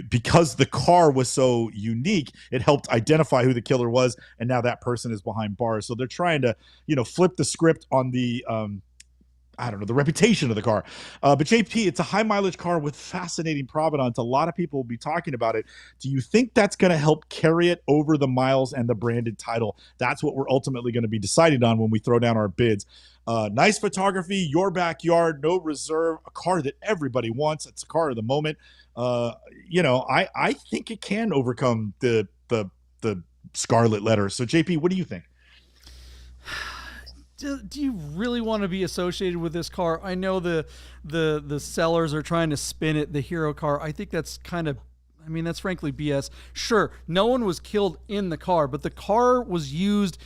because the car was so unique, it helped identify who the killer was, and now that person is behind bars. So they're trying to flip the script on the I don't know, the reputation of the car. But JP, it's a high mileage car with fascinating provenance. A lot of people will be talking about it. Do you think that's going to help carry it over the miles and the branded title? That's what we're ultimately going to be decided on when we throw down our bids. Nice photography, your backyard, no reserve, a car that everybody wants. It's a car of the moment. I think it can overcome the scarlet letter. So JP, what do you think? Do you really want to be associated with this car? I know the sellers are trying to spin it the hero car. I think that's that's frankly BS. Sure, no one was killed in the car, but the car was used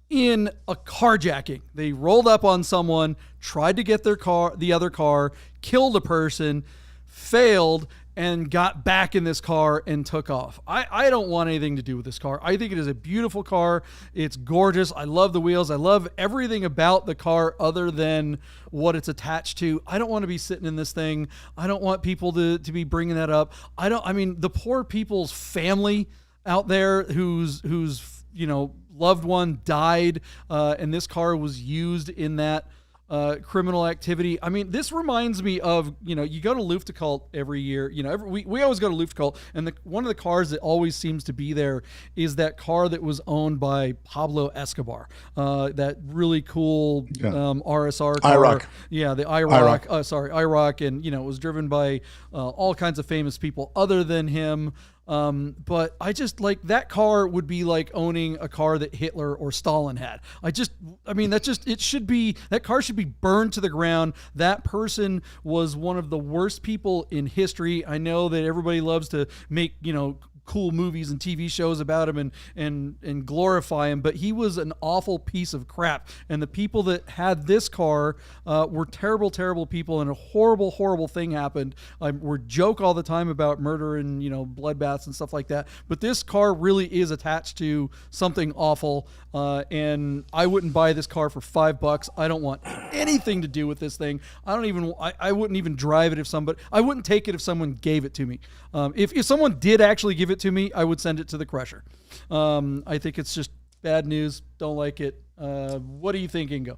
in a carjacking. They rolled up on someone, tried to get the other car, killed a person, failed, and got back in this car and took off. I don't want anything to do with this car. I think it is a beautiful car. It's gorgeous. I love the wheels. I love everything about the car other than what it's attached to. I don't want to be sitting in this thing. I don't want people to be bringing that up. The poor people's family out there whose loved one died and this car was used in that criminal activity. This reminds me of, you go to Luftgekühlt every year, we always go to Luftgekühlt, and one of the cars that always seems to be there is that car that was owned by Pablo Escobar, that really cool RSR car. IROC. Yeah, the IROC. IROC, and it was driven by all kinds of famous people other than him. But I just that car would be like owning a car that Hitler or Stalin had. That car should be burned to the ground. That person was one of the worst people in history. I know that everybody loves to make, cool movies and TV shows about him and glorify him, but he was an awful piece of crap. And the people that had this car were terrible, terrible people, and a horrible, horrible thing happened. We joke all the time about murder and bloodbaths and stuff like that, but this car really is attached to something awful, and I wouldn't buy this car for $5. I don't want anything to do with this thing. I wouldn't even drive it I wouldn't take it if someone gave it to me. If someone did actually give it to me, I would send it to the crusher. I think it's just bad news. Don't like it. What do you think, Ingo?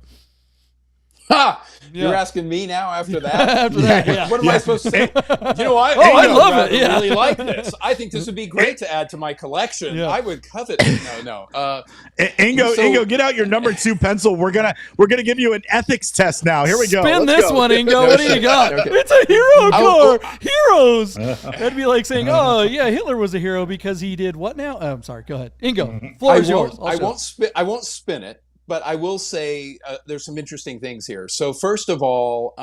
Ha! You're asking me now after that? After that, yeah. What am I supposed to say? You know what? I love it. Yeah. I really like this. I think this would be great to add to my collection. Yeah. I would covet it. No. Ingo, get out your number 2 pencil. We're gonna give you an ethics test now. Here we go. Spin this one, Ingo. What do you got? Okay. It's a hero car. Heroes. That'd be like saying, "Oh yeah, Hitler was a hero because he did what now?" I'm sorry. Go ahead, Ingo. Floor is yours. I won't spin it. But I will say there's some interesting things here. So first of all,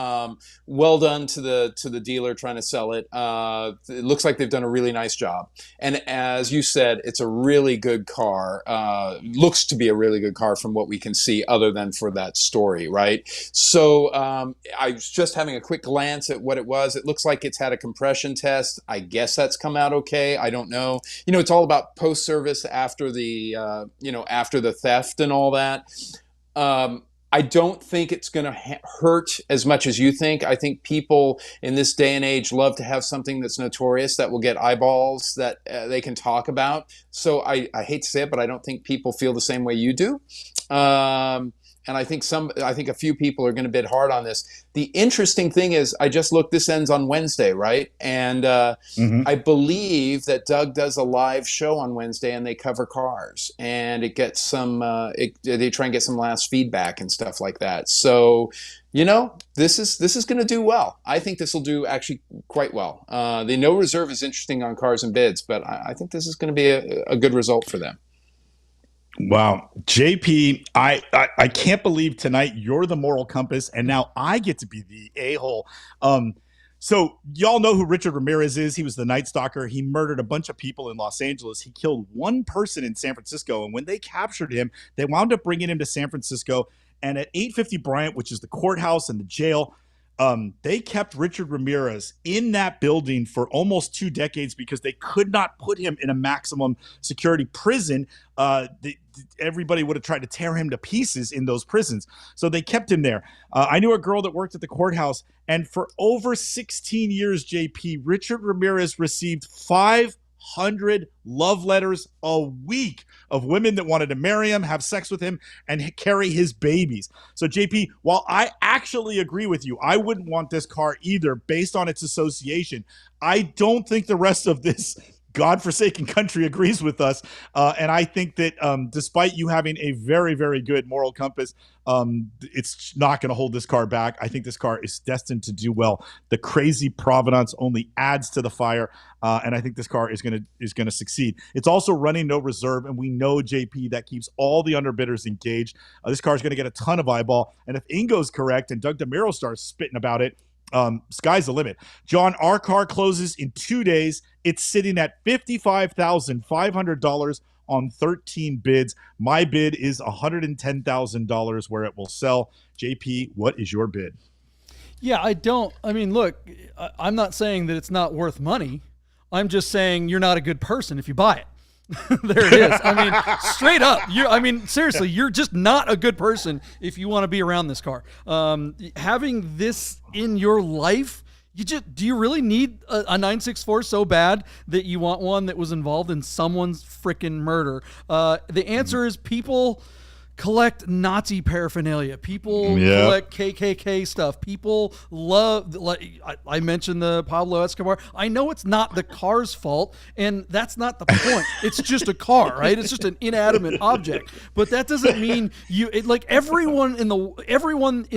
well done to the dealer trying to sell it. It looks like they've done a really nice job. And as you said, it's a really good car. Looks to be a really good car from what we can see, other than for that story, right? So I was just having a quick glance at what it was. It looks like it's had a compression test. I guess that's come out okay. I don't know. It's all about post-service after the after the theft and all that. I don't think it's going to hurt as much as you think. I think people in this day and age love to have something that's notorious, that will get eyeballs, that they can talk about. So I hate to say it, but I don't think people feel the same way you do. And I think a few people are going to bid hard on this. The interesting thing is, I just looked, this ends on Wednesday, right? And I believe that Doug does a live show on Wednesday, and they cover cars, and it gets some. They try and get some last feedback and stuff like that. So, this is going to do well. I think this will do actually quite well. The no reserve is interesting on Cars and Bids, but I think this is going to be a good result for them. Wow. JP, I can't believe tonight you're the moral compass, and now I get to be the a-hole. So y'all know who Richard Ramirez is. He was the Night Stalker. He murdered a bunch of people in Los Angeles. He killed one person in San Francisco, and when they captured him, they wound up bringing him to San Francisco. And at 850 Bryant, which is the courthouse and the jail, They kept Richard Ramirez in that building for almost 2 decades because they could not put him in a maximum security prison. Everybody would have tried to tear him to pieces in those prisons. So they kept him there. I knew a girl that worked at the courthouse, and for over 16 years, JP, Richard Ramirez received 500 love letters a week of women that wanted to marry him, have sex with him, and carry his babies. So, JP, while I actually agree with you, I wouldn't want this car either based on its association. I don't think the rest of this godforsaken country agrees with us. And I think that despite you having a very, very good moral compass, it's not going to hold this car back. I think this car is destined to do well. The crazy provenance only adds to the fire. And I think this car is going to succeed. It's also running no reserve, and we know, JP, that keeps all the underbidders engaged. This car is going to get a ton of eyeball. And if Ingo's correct and Doug Demuro starts spitting about it, sky's the limit. John, our car closes in 2 days. It's sitting at $55,500 on 13 bids. My bid is $110,000 where it will sell. JP, what is your bid? Yeah, I mean, look, I'm not saying that it's not worth money. I'm just saying you're not a good person if you buy it. There it is. I mean, straight up. Seriously, you're just not a good person if you want to be around this car. Having this in your life, do you really need a 964 so bad that you want one that was involved in someone's freaking murder? The answer is people collect Nazi paraphernalia. People collect KKK stuff. People love, like I mentioned, the Pablo Escobar. I know it's not the car's fault, and that's not the point. It's just a car, right? It's just an inanimate object. But that doesn't mean everyone in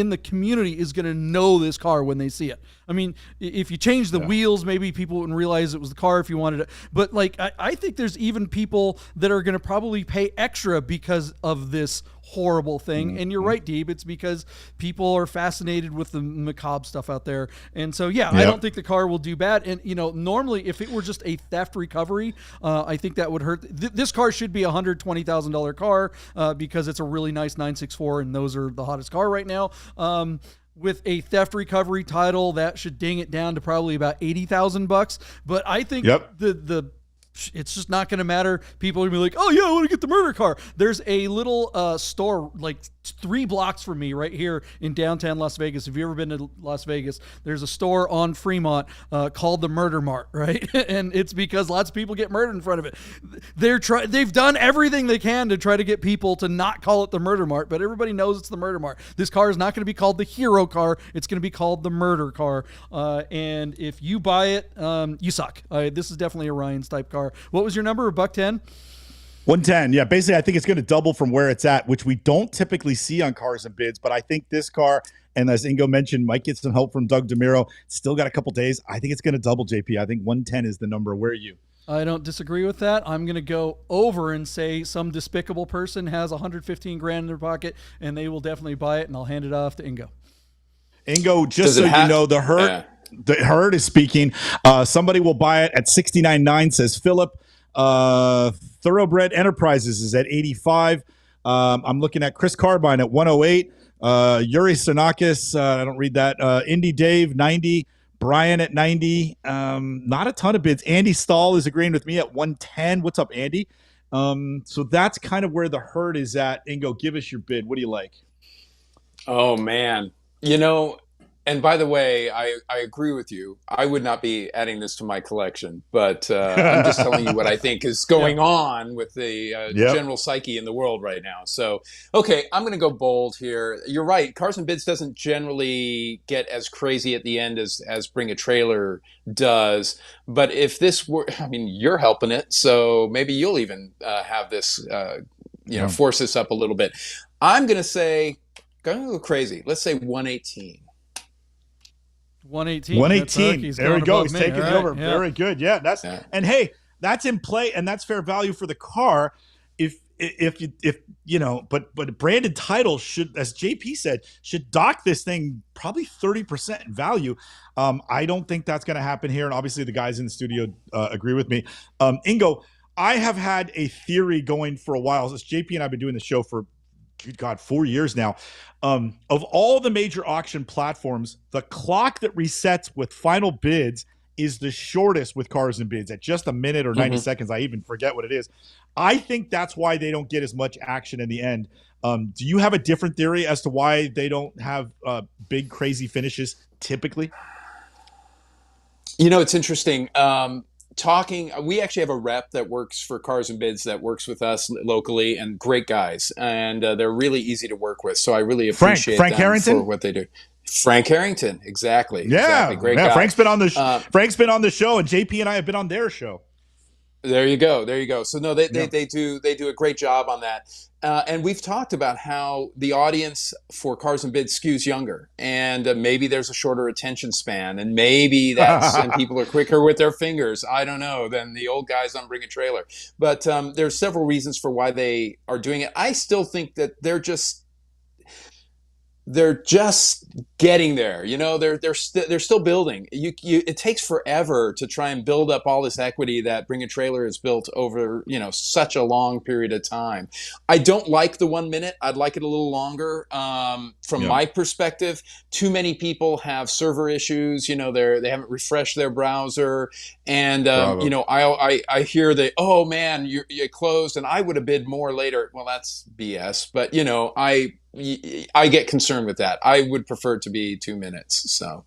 the community is going to know this car when they see it. I mean, if you change the wheels, maybe people wouldn't realize it was the car if you wanted it. But I think there's even people that are going to probably pay extra because of this horrible thing. And you're right, Deeb. It's because people are fascinated with the macabre stuff out there. And so, I don't think the car will do bad. And, normally if it were just a theft recovery, I think that would hurt. This car should be a $120,000 car because it's a really nice 964, and those are the hottest car right now. With a theft recovery title, that should ding it down to probably about $80,000. But I think it's just not going to matter. People are going to be like, oh yeah, I want to get the murder car. There's a little store like 3 blocks from me right here in downtown Las Vegas. If you've ever been to Las Vegas, there's a store on Fremont called the Murder Mart, right? And it's because lots of people get murdered in front of it. They've done everything they can to try to get people to not call it the Murder Mart, but everybody knows it's the Murder Mart. This car is not going to be called the hero car. It's going to be called the murder car. And if you buy it, you suck. This is definitely a Ryan's type car. What was your number? $110? 110. Yeah, basically, I think it's going to double from where it's at, which we don't typically see on cars and bids. But I think this car, and as Ingo mentioned, might get some help from Doug Demuro. Still got a couple days. I think it's going to double, JP. I think 110 is the number. Where are you? I don't disagree with that. I'm going to go over and say some despicable person has 115 grand in their pocket, and they will definitely buy it, and I'll hand it off to Ingo. Ingo, just so you know, the herd is speaking. Somebody will buy it at 69.9, says Philip. Thoroughbred Enterprises is at 85. I'm looking at Chris Carbine at 108. Yuri Sanakis, I don't read that. Indy Dave, 90. Brian at 90. Not a ton of bids. Andy Stahl is agreeing with me at 110. What's up, Andy? So that's kind of where the herd is at. Ingo, give us your bid. What do you like? Oh, man. And by the way, I agree with you. I would not be adding this to my collection, but I'm just telling you what I think is going on with the general psyche in the world right now. So, okay, I'm going to go bold here. You're right. Cars and Bids doesn't generally get as crazy at the end as Bring a Trailer does. But if this were, you're helping it, so maybe you'll even have this, force this up a little bit. I'm going to say, going a little crazy. Let's say 118. 118. There we go. He's taking it over. Yeah. Very good. Yeah. And hey, that's in play, and that's fair value for the car. If but branded title should, as JP said, should dock this thing probably 30% in value. I don't think that's going to happen here, and obviously the guys in the studio agree with me. Ingo, I have had a theory going for a while. Since JP and I've been doing the show for good God, 4 years now. Of all the major auction platforms, the clock that resets with final bids is the shortest with Cars and Bids at just a minute or 90 seconds. I even forget what it is. I think that's why they don't get as much action in the end. Do you have a different theory as to why they don't have big, crazy finishes typically? You know, it's interesting. We actually have a rep that works for Cars and Bids that works with us locally, and great guys, and they're really easy to work with. So I really appreciate Frank them Harrington? for what they do. Frank Harrington, exactly. Yeah, exactly. Great guy. Frank's been on the Frank's been on the show, and JP and I have been on their show. There you go. There you go. So no, they do a great job on that. And we've talked about how the audience for Cars and Bids skews younger, and maybe there's a shorter attention span, and maybe and people are quicker with their fingers. I don't know, than the old guys on Bring a Trailer. But there's several reasons for why they are doing it. I still think that they're just getting there. You know, they're still building. It takes forever to try and build up all this equity that Bring a Trailer has built over, you know, such a long period of time. I don't like the 1 minute. I'd like it a little longer. From my perspective, too many people have server issues. You know, they haven't refreshed their browser, and you know, I hear oh man, you closed, and I would have bid more later. Well, that's BS. But you know, I get concerned with that. I would prefer it to be 2 minutes. So,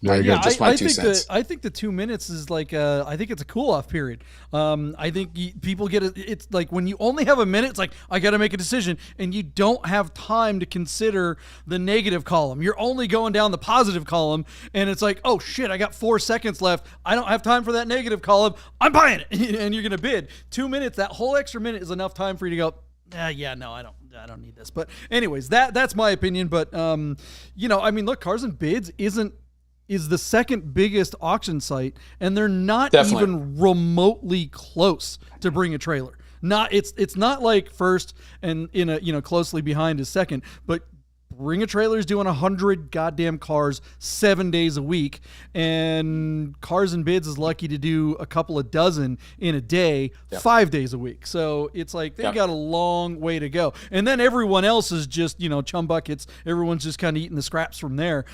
just my 2 cents. I think the 2 minutes is like I think it's a cool off period. I think people get it. It's like when you only have a minute, it's like I got to make a decision, and you don't have time to consider the negative column. You're only going down the positive column, and it's like, oh shit, I got 4 seconds left. I don't have time for that negative column. I'm buying it, and you're gonna bid. 2 minutes. That whole extra minute is enough time for you to go. Yeah, no, I don't need this. But anyways, that's my opinion. But you know, I mean, look, Cars and Bids is the second biggest auction site, and they're not even remotely close to Bring a Trailer. It's not like first and closely behind is second, but Bring a Trailer is doing 100 goddamn cars 7 days a week, and Cars and Bids is lucky to do a couple of dozen in a day, 5 days a week. So it's like they got a long way to go. And then everyone else is just, chum buckets. Everyone's just kind of eating the scraps from there.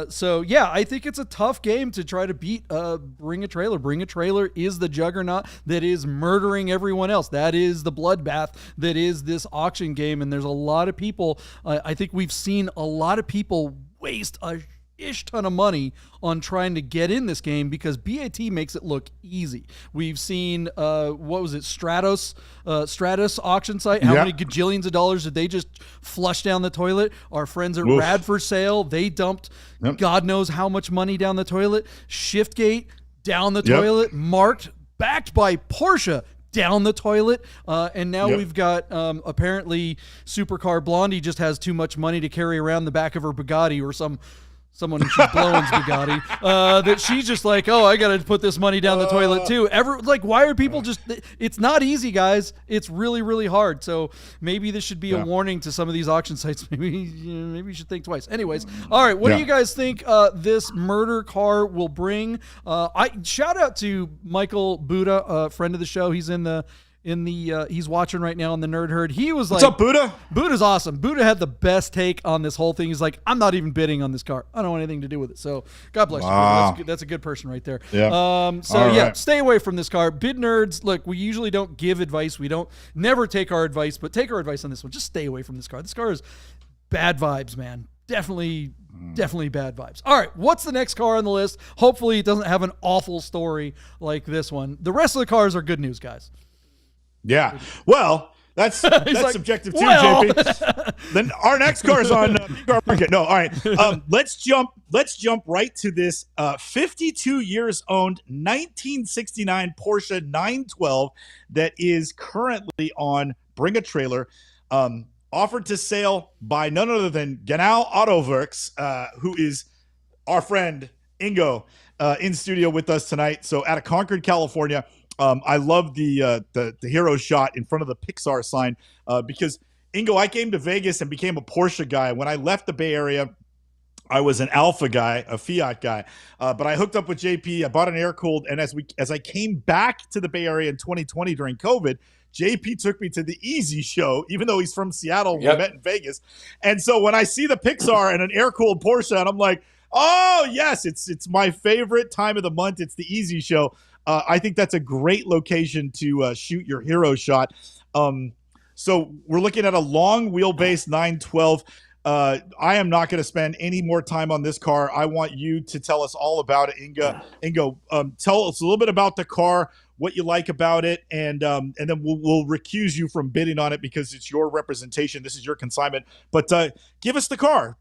So yeah, I think it's a tough game to try to beat Bring a Trailer. Bring a Trailer is the juggernaut that is murdering everyone else. That is the bloodbath that is this auction game. And there's a lot of people, I think we've seen a lot of people waste a ton of money on trying to get in this game because BAT makes it look easy. We've seen Stratus auction site. How many gajillions of dollars did they just flush down the toilet? Our friends at Rad for Sale, they dumped God knows how much money down the toilet. Shiftgate down the toilet. Marked, backed by Porsche, down the toilet, and now we've got apparently SuperCar Blondie just has too much money to carry around the back of her Bugatti or someone she's blowing's Bugatti, that she's just like, oh, I gotta put this money down the toilet too. Why are people just? It's not easy, guys. It's really, really hard. So maybe this should be a warning to some of these auction sites. Maybe you should think twice. Anyways, all right. What do you guys think this murder car will bring? I shout out to Michael Buddha, friend of the show. He's he's watching right now on the Nerd Herd. He was like, what's up, Buddha? Buddha's awesome. Buddha had the best take on this whole thing. He's like, I'm not even bidding on this car. I don't want anything to do with it. So God bless you. That's a good person right there. Yeah. Stay away from this car. Bid nerds, look, we usually don't give advice. We don't never take our advice, but take our advice on this one. Just stay away from this car. This car is bad vibes, man. Definitely bad vibes. All right, what's the next car on the list? Hopefully it doesn't have an awful story like this one. The rest of the cars are good news, guys. Yeah. Well, that's subjective too, JP. Then our next car is on PCAR Market. No, all right. Let's jump right to this 52 years owned 1969 Porsche 912 that is currently on Bring a Trailer. Offered to sale by none other than Genau Autoworks, who is our friend Ingo in studio with us tonight. So out of Concord, California. I love the hero shot in front of the PCAR sign because, Ingo, I came to Vegas and became a Porsche guy. When I left the Bay Area, I was an Alpha guy, a Fiat guy, but I hooked up with JP. I bought an air cooled, and as I came back to the Bay Area in 2020 during COVID, JP took me to the Easy Show, even though he's from Seattle. We met in Vegas, and so when I see the Pixar and an air cooled Porsche, and I'm like, oh yes, it's my favorite time of the month. It's the Easy Show. I think that's a great location to shoot your hero shot. So we're looking at a long wheelbase 912. I am not going to spend any more time on this car. I want you to tell us all about it, Ingo. Tell us a little bit about the car, what you like about it, and then we'll recuse you from bidding on it because it's your representation. This is your consignment. But give us the car.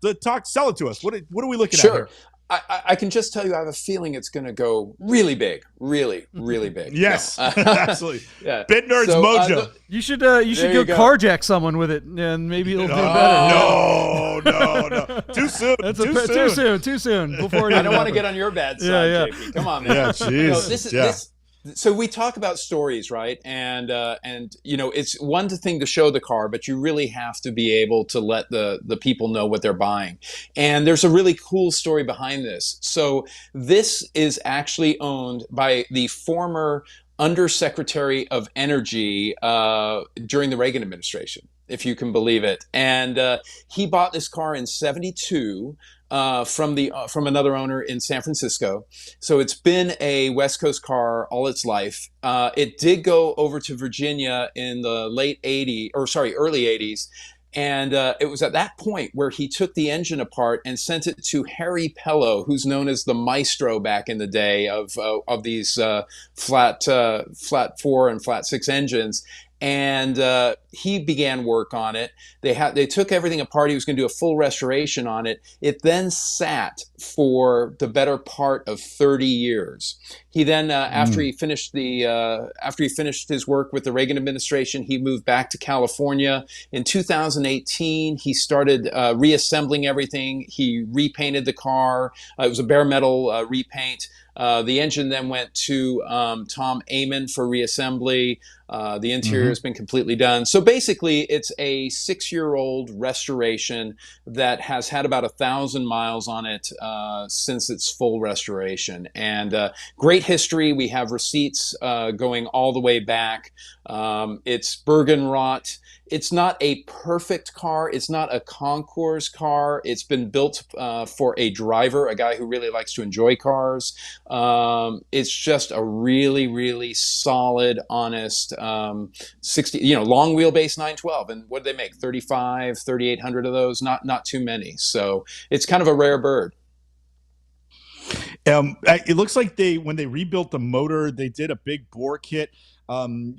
Sell it to us. What are we looking at here? I can just tell you I have a feeling it's going to go really big, really big. Yes, no. absolutely. Yeah. Bid Nerds Mojo. You should go carjack someone with it, and maybe it'll do better. No. Too soon. Too soon. Before I don't want to get on your bad side, JP. Come on, man. Yeah, jeez. So we talk about stories, right? And it's one thing to show the car, but you really have to be able to let the people know what they're buying. And there's a really cool story behind this. So this is actually owned by the former Undersecretary of Energy during the Reagan administration, if you can believe it. And he bought this car in '72. From another owner in San Francisco. So it's been a West Coast car all its life. It did go over to Virginia in the early 80s. And it was at that point where he took the engine apart and sent it to Harry Pello, who's known as the maestro back in the day of these flat 4 and flat 6 engines. And he began work on it. They took everything apart. He was going to do a full restoration on it. It then sat for the better part of 30 years. He then, after he finished his work with the Reagan administration, he moved back to California. In 2018, he started reassembling everything. He repainted the car. It was a bare metal repaint. The engine then went to Tom Amon for reassembly. The interior has been completely done. So basically, it's a 6-year-old restoration that has had about 1,000 miles on it since its full restoration. And great history. We have receipts going all the way back. It's Bergenrot. It's not a perfect car. It's not a concours car. It's been built for a driver, a guy who really likes to enjoy cars. It's just a really, really solid, honest 60, long wheelbase 912. And what do they make? 3,800 of those? Not too many. So it's kind of a rare bird. It looks like when they rebuilt the motor, they did a big bore kit. When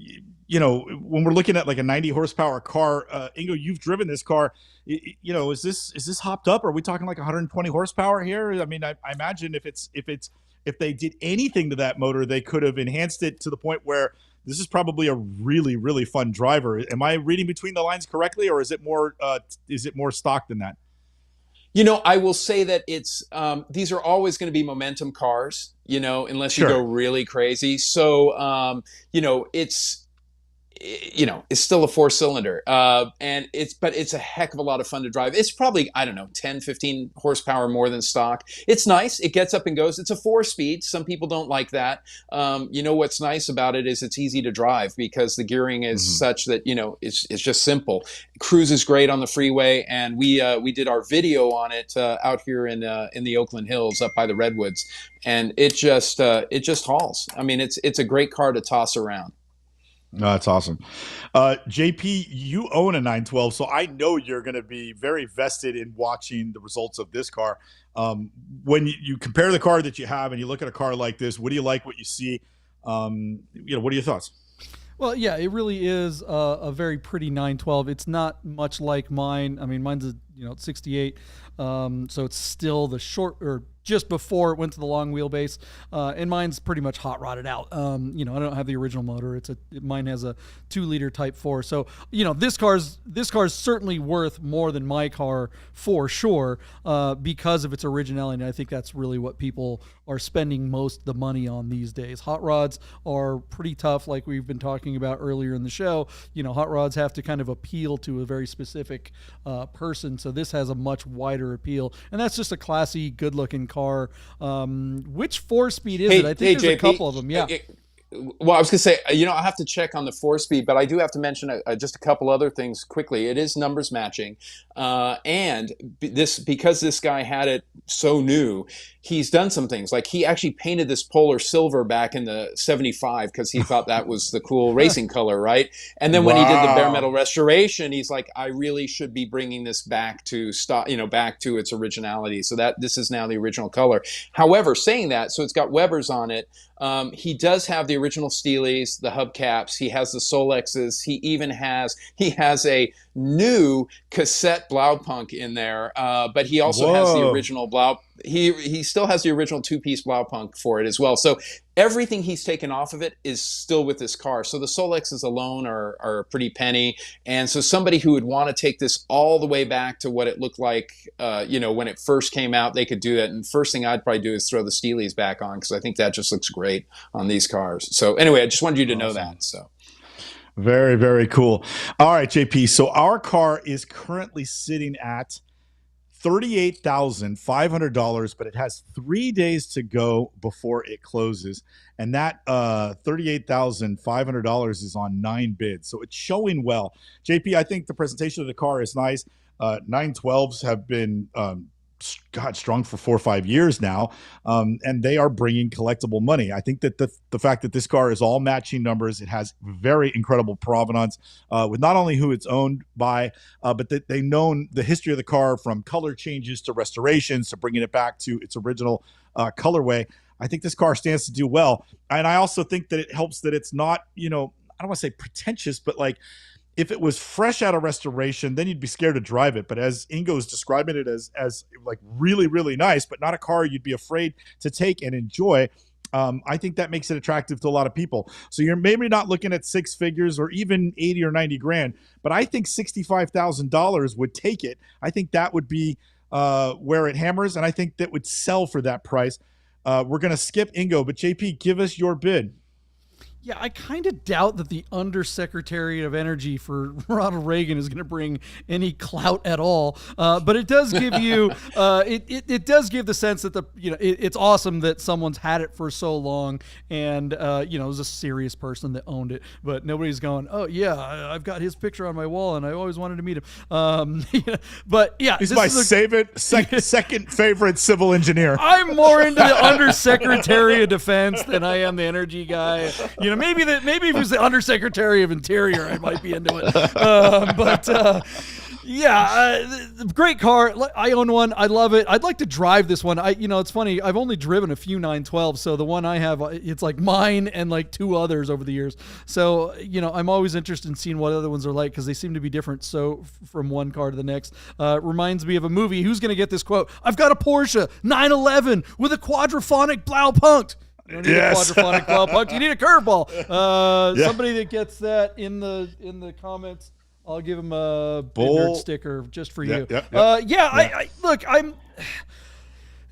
we're looking at like a 90 horsepower car, Ingo, you've driven this car. Is this hopped up? Are we talking like 120 horsepower here? I mean, I imagine if they did anything to that motor, they could have enhanced it to the point where this is probably a really, really fun driver. Am I reading between the lines correctly, or is it more stock than that? I will say that it's these are always going to be momentum cars, unless you go really crazy. So, it's still a 4-cylinder, and it's a heck of a lot of fun to drive. It's probably, 10, 15 horsepower more than stock. It's nice. It gets up and goes. It's a 4-speed. Some people don't like that. What's nice about it is it's easy to drive because the gearing is such that, it's just simple. Cruise is great on the freeway. And we did our video on it, out here in the Oakland Hills up by the Redwoods. And it just hauls. I mean, it's a great car to toss around. No, that's awesome. JP, you own a 912, so I know you're going to be very vested in watching the results of this car. When you compare the car that you have and you look at a car like this, what do you like, what you see? What are your thoughts? Well, yeah, it really is a very pretty 912. It's not much like mine. I mean, mine's a 68, so it's still the short or just before it went to the long wheelbase, and mine's pretty much hot rodded out. I don't have the original motor. Mine has a 2-liter Type 4. So this car's certainly worth more than my car for sure, because of its originality. And I think that's really what people are spending most of the money on these days. Hot rods are pretty tough, like we've been talking about earlier in the show. Hot rods have to kind of appeal to a very specific person. So this has a much wider appeal, and that's just a classy, good-looking car. Which 4-speed is it? I think there's a couple of them. Yeah. Well, I was going to say, I have to check on the 4-speed, but I do have to mention just a couple other things quickly. It is numbers matching, and because this guy had it so new, he's done some things. Like he actually painted this Polar silver back in the '75 because he thought that was the cool racing color, right? And then when he did the bare metal restoration, he's like, I really should be bringing this back to back to its originality. So that this is now the original color. However, saying that, so it's got Webers on it. He does have the original Steelies, the hubcaps. He has the Solexes. He even has a new cassette Blaupunk in there, but he also has the original Blau. He still has the original 2-piece Blaupunk for it as well. So everything he's taken off of it is still with this car. So the Solexes alone are a pretty penny. And so somebody who would want to take this all the way back to what it looked like, when it first came out, they could do that. And first thing I'd probably do is throw the Steelies back on because I think that just looks great on these cars. So anyway, I just wanted you to know that. So. Very, very cool. All right, JP. So our car is currently sitting at $38,500, but it has 3 days to go before it closes. And that $38,500 is on 9 bids. So it's showing well. JP, I think the presentation of the car is nice. 912s have been strong for 4 or 5 years now, and they are bringing collectible money. I think that the fact that this car is all matching numbers, it has very incredible provenance with not only who it's owned by, but that they've known the history of the car from color changes to restorations to bringing it back to its original colorway. I think this car stands to do well, and I also think that it helps that it's not, I don't want to say pretentious, but like, if it was fresh out of restoration, then you'd be scared to drive it. But as Ingo is describing it as like really, really nice, but not a car you'd be afraid to take and enjoy, I think that makes it attractive to a lot of people. So you're maybe not looking at 6 figures or even 80 or 90 grand, but I think $65,000 would take it. I think that would be where it hammers, and I think that would sell for that price. We're going to skip Ingo, but JP, give us your bid. Yeah, I kind of doubt that the Undersecretary of Energy for Ronald Reagan is going to bring any clout at all. But it does give you, it does give the sense that it's awesome that someone's had it for so long, and it was a serious person that owned it. But nobody's going, oh yeah, I've got his picture on my wall, and I always wanted to meet him. But yeah, he's my second favorite civil engineer. I'm more into the Undersecretary of Defense than I am the energy guy. Maybe if he was the Undersecretary of Interior, I might be into it. Great car. I own one. I love it. I'd like to drive this one. It's funny. I've only driven a few 912s, so the one I have, it's like mine and like 2 others over the years. So, I'm always interested in seeing what other ones are like because they seem to be different. So from one car to the next, reminds me of a movie. Who's going to get this quote? I've got a Porsche 911 with a quadraphonic Blaupunk. You don't need a quadraphonic Blaupunk. You need a curveball. Somebody that gets that in the comments, I'll give him a nerd sticker just for you. I'm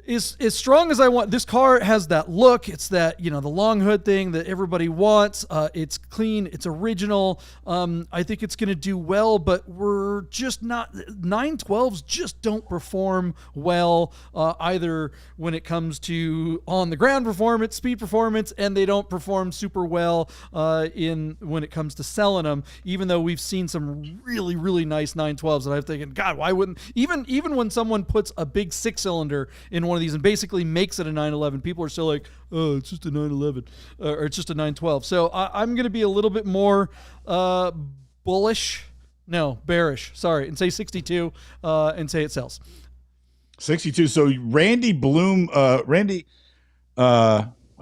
as strong as I want. This car has that look. It's that, the long hood thing that everybody wants. It's clean. It's original. I think it's going to do well, but we're just not. 912s just don't perform well either when it comes to on the ground performance, speed performance, and they don't perform super well when it comes to selling them. Even though we've seen some really, really nice 912s, and I'm thinking, God, why wouldn't even when someone puts a big 6-cylinder in one of these and basically makes it a 911, people are still like, oh, it's just a 911 or it's just a 912. So I'm going to be a little bit more bearish, and say 62 and say it sells. 62. So Randy Bloom, I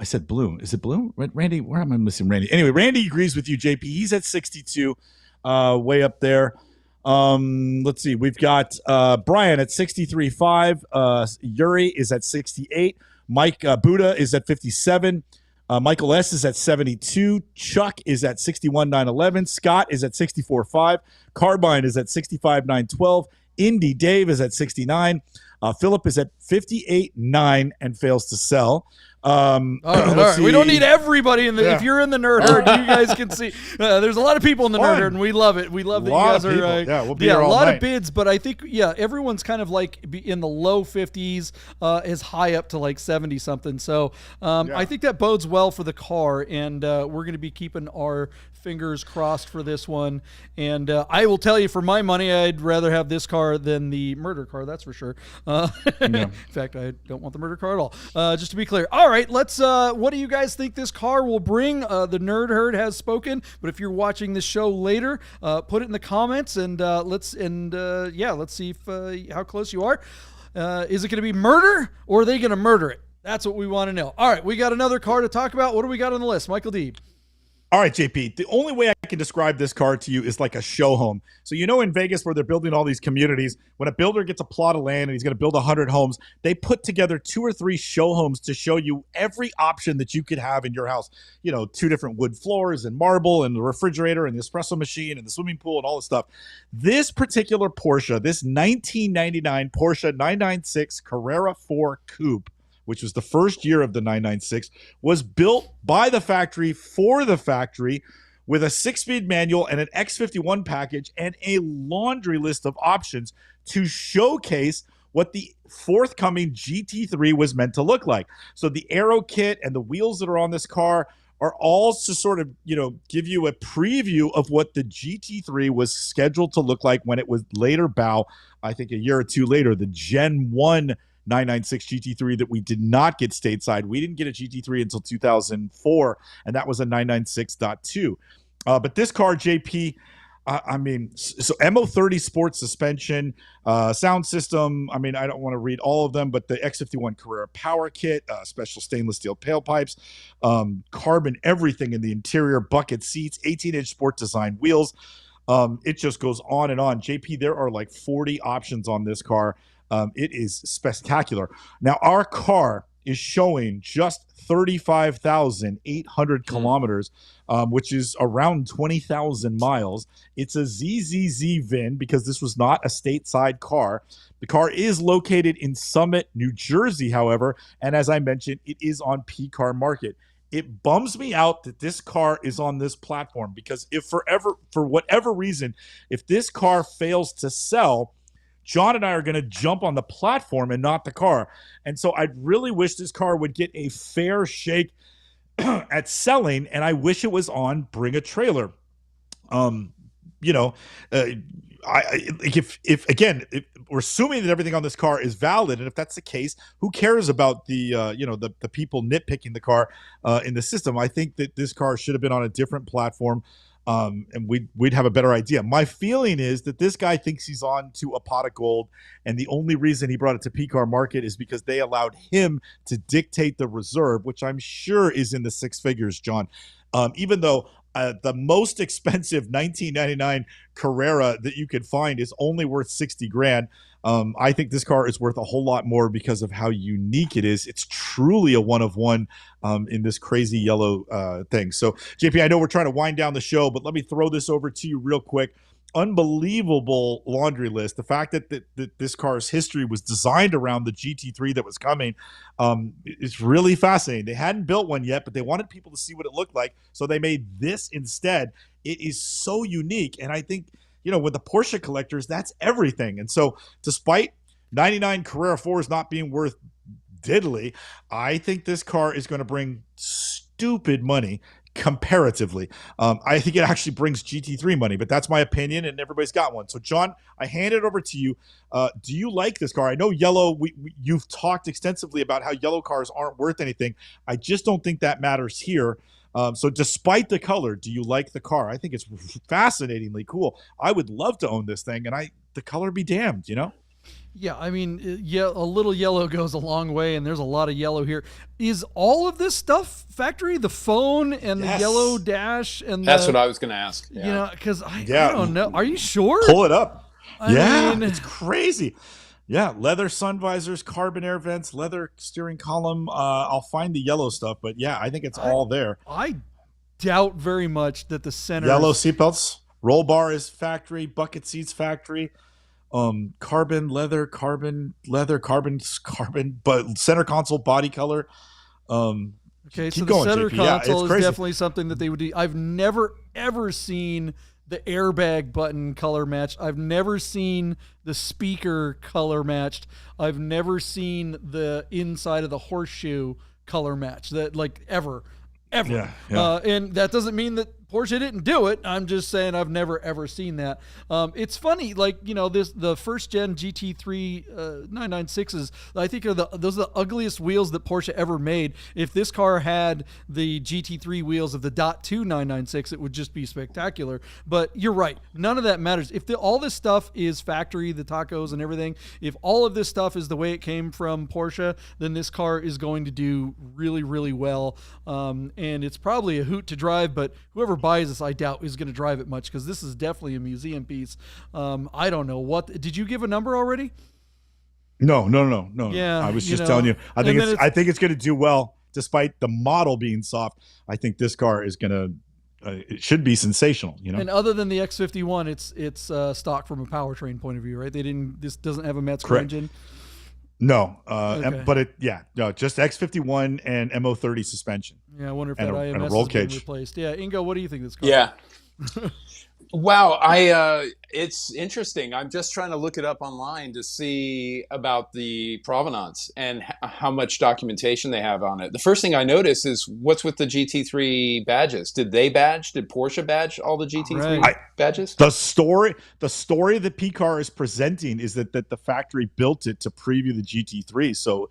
said Bloom. Is it Bloom? Randy, where am I missing Randy? Anyway, Randy agrees with you, JP. He's at 62, way up there. Let's see. We've got Brian at 63.5. Yuri is at 68. Mike Buddha is at 57. Michael S is at 72. Chuck is at 61.911. Scott is at 64.5. Carbine is at 65.912. Indy Dave is at 69. Philip is at 58.9 and fails to sell. All right. We don't need everybody in the. Yeah. If you're in the nerd herd, you guys can see. There's a lot of people in the nerd herd, and we love it. We love that you guys are. We'll be here all a lot night. of bids, but I think everyone's kind of like in the low 50s, is high up to like 70 something. So I think that bodes well for the car, and we're going to be keeping our fingers crossed for this one. And I will tell you, for my money, I'd rather have this car than the murder car. That's for sure. In fact, I don't want the murder car at all. Just to be clear. All right, let's. What do you guys think this car will bring? The nerd herd has spoken, but if you're watching this show later, put it in the comments, and let's see if how close you are. Is it going to be murder, or are they going to murder it? That's what we want to know. All right, we got another car to talk about. What do we got on the list, Michael Deeb? All right, JP, the only way I can describe this car to you is like a show home. So in Vegas where they're building all these communities, when a builder gets a plot of land and he's going to build 100 homes, they put together 2 or 3 show homes to show you every option that you could have in your house. 2 different wood floors and marble and the refrigerator and the espresso machine and the swimming pool and all this stuff. This particular Porsche, this 1999 Porsche 996 Carrera 4 Coupe, which was the first year of the 996, was built by the factory for the factory with a 6-speed manual and an X51 package and a laundry list of options to showcase what the forthcoming GT3 was meant to look like. So the aero kit and the wheels that are on this car are all to sort of, give you a preview of what the GT3 was scheduled to look like when it was later I think a year or 2 later, the Gen 1 996 GT3 that we did not get stateside. We didn't get a GT3 until 2004, and that was a 996.2. But this car, JP, so MO30 sports suspension, sound system. I don't want to read all of them, but the X51 Carrera power kit, special stainless steel tailpipes, carbon everything in the interior, bucket seats, 18-inch sport design wheels. It just goes on and on. JP, there are like 40 options on this car. It is spectacular. Now, our car is showing just 35,800 kilometers, which is around 20,000 miles. It's a ZZZ VIN because this was not a stateside car. The car is located in Summit, New Jersey, however, and as I mentioned, it is on PCAR Market. It bums me out that this car is on this platform because for whatever reason, if this car fails to sell, John and I are going to jump on the platform and not the car. And so I really wish this car would get a fair shake at selling, and I wish it was on Bring a Trailer. If we're assuming that everything on this car is valid, and if that's the case, who cares about the people nitpicking the car in the system? I think that this car should have been on a different platform. And we'd have a better idea. My feeling is that this guy thinks he's on to a pot of gold, and the only reason he brought it to PCAR Market is because they allowed him to dictate the reserve, which I'm sure is in the 6 figures, John. Even though the most expensive 1999 Carrera that you could find is only worth 60 grand. I think this car is worth a whole lot more because of how unique it is. It's truly a one of one in this crazy yellow thing. So, JP, I know we're trying to wind down the show, but let me throw this over to you real quick. Unbelievable laundry list. The fact that this car's history was designed around the GT3 that was coming is really fascinating. They hadn't built one yet, but they wanted people to see what it looked like, so they made this instead. It is so unique, and I think, with the Porsche collectors, that's everything. And so despite 99 Carrera 4s not being worth diddly, I think this car is going to bring stupid money comparatively. I think it actually brings GT3 money, but that's my opinion, and everybody's got one. So, John, I hand it over to you. Do you like this car? I know yellow, you've talked extensively about how yellow cars aren't worth anything. I just don't think that matters here. So despite the color, do you like the car? I think it's fascinatingly cool. I would love to own this thing, and the color be damned, Yeah, a little yellow goes a long way, and there's a lot of yellow here. Is all of this stuff factory? The phone and the yellow dash and that's what I was going to ask. Yeah. Because I don't know. Are you sure? Pull it up. I mean, it's crazy. Yeah, leather sun visors, carbon air vents, leather steering column. I'll find the yellow stuff, but yeah, I think it's all there. I doubt very much that the center yellow seatbelts, roll bar is factory, bucket seats factory. carbon leather, but center console body color. Okay, so keep the going, center JP. Yeah, it's console is crazy. definitely something that they would do. I've never ever seen the airbag button color matched. I've never seen the speaker color matched. I've never seen the inside of the horseshoe color match. That like ever. Yeah. And that doesn't mean that Porsche didn't do it. I'm just saying I've never ever seen that. It's funny, like, you know, the first gen GT3 996s, I think those are the ugliest wheels that Porsche ever made. If this car had the GT3 wheels of the .2 996, it would just be spectacular. But you're right, none of that matters. If all this stuff is factory, the tacos and everything, if all of this stuff is the way it came from Porsche, then this car is going to do really, really well. And it's probably a hoot to drive, but whoever buys this, I doubt is going to drive it much, because this is definitely a museum piece. I don't know what did you give a number already? No. Yeah, I was just telling you. I think it's going to do well, despite the model being soft. I think this car is going to. It should be sensational, you know. And other than the X51, it's stock from a powertrain point of view, right? This doesn't have a Metzger engine. No, Okay. but just X51 and MO30 suspension. Yeah, I wonder if And that a IMS roll is being cage. replaced. Yeah, Ingo, what do you think of this car? Yeah. Wow, it's interesting. I'm just trying to look it up online to see about the provenance and how much documentation they have on it. The first thing I notice is what's with the GT3 badges. Did Porsche badge all the GT3 badges? The story that PCAR is presenting is that the factory built it to preview the GT3. So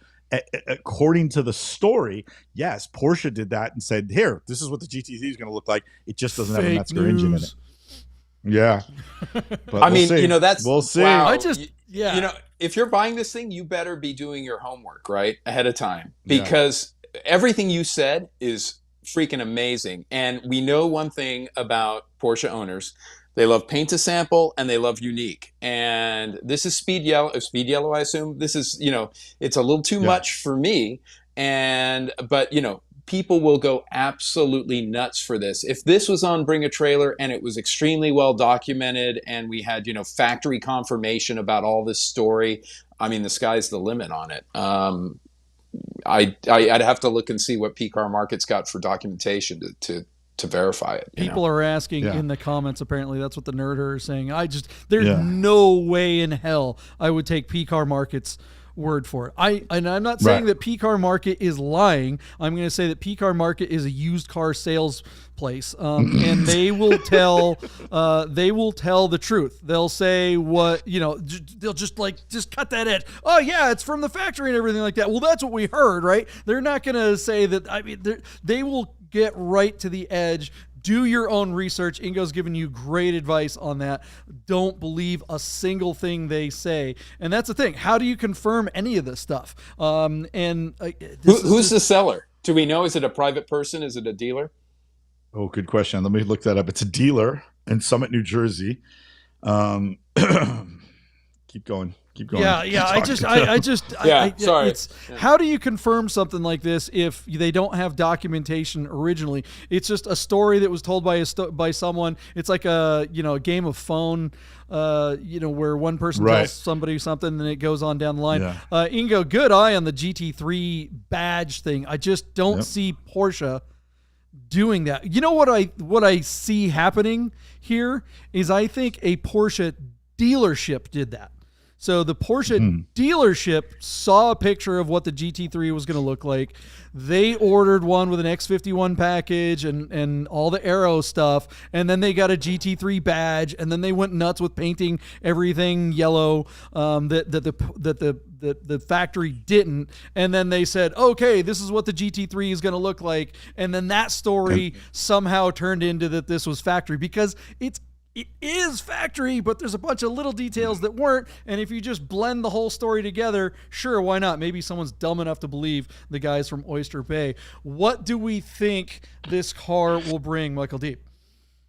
according to the story, yes, Porsche did that and said, here, this is what the GT3 is going to look like. It just doesn't have a Metzger engine in it. Yeah. But I mean, you know, we'll see. Wow. You know, if you're buying this thing, you better be doing your homework, right, ahead of time, because everything you said is freaking amazing. And we know one thing about Porsche owners: they love paint to sample and they love unique. And this is speed yellow. I assume this is, you know, it's a little too much for me. But you know, people will go absolutely nuts for this. If this was on Bring a Trailer and it was extremely well documented and we had, you know, factory confirmation about all this story, I mean, the sky's the limit on it. I'd have to look and see what PCAR Market's got for documentation to verify it. People are asking in the comments, apparently that's what the nerd herd is saying. There's no way in hell I would take PCAR Market's word for it. I'm not saying that PCAR Market is lying. I'm going to say that PCAR Market is a used car sales place, and they will tell the truth. They'll say what, you know, they'll just cut that edge. Oh yeah, it's from the factory and everything like that. Well, that's what we heard, right? They're not going to say that. I mean, they will get right to the edge. Do your own research. Ingo's giving you great advice on that. Don't believe a single thing they say. And that's the thing. How do you confirm any of this stuff? Who's the seller? Do we know? Is it a private person? Is it a dealer? Oh, good question. Let me look that up. It's a dealer in Summit, New Jersey. Keep going. Sorry. How do you confirm something like this if they don't have documentation originally? It's just a story that was told by someone. It's like a game of phone, where one person tells somebody something and it goes on down the line. Yeah. Ingo, good eye on the GT3 badge thing. I just don't see Porsche doing that. You know what I see happening here is I think a Porsche dealership did that. So the Porsche dealership saw a picture of what the GT3 was going to look like. They ordered one with an X51 package and all the aero stuff, and then they got a GT3 badge, and then they went nuts with painting everything yellow that the factory didn't. And then they said, okay, this is what the GT3 is going to look like. And then that story somehow turned into that this was factory, because it is factory, but there's a bunch of little details that weren't. And if you just blend the whole story together, sure, why not? Maybe someone's dumb enough to believe the guys from Oyster Bay. What do we think this car will bring, Michael Deeb?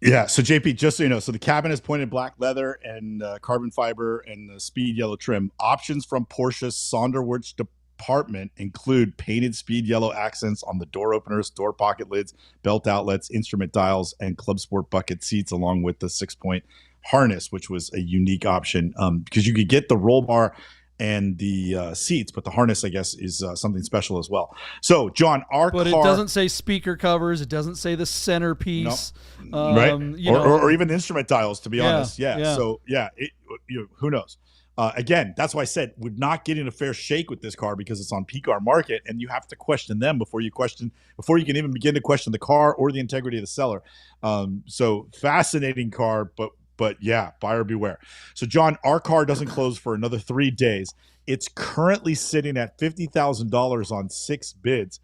Yeah, so JP, just so you know, so the cabin is pointed black leather and carbon fiber and the speed yellow trim. Options from Porsche's Sonderwurz department include painted speed yellow accents on the door openers, door pocket lids, belt outlets, instrument dials, and Club Sport bucket seats, along with the 6-point harness, which was a unique option because you could get the roll bar and the seats, but the harness, I guess, is something special as well. So, John, but it doesn't say speaker covers. It doesn't say the centerpiece, right? Or even instrument dials, to be honest. Yeah. So, who knows? Again, that's why I said we're not getting a fair shake with this car because it's on PCAR Market, and you have to question them before you can even begin to question the car or the integrity of the seller. So, fascinating car, but yeah, buyer beware. So, John, our car doesn't close for another 3 days. It's currently sitting at $50,000 on 6 bids.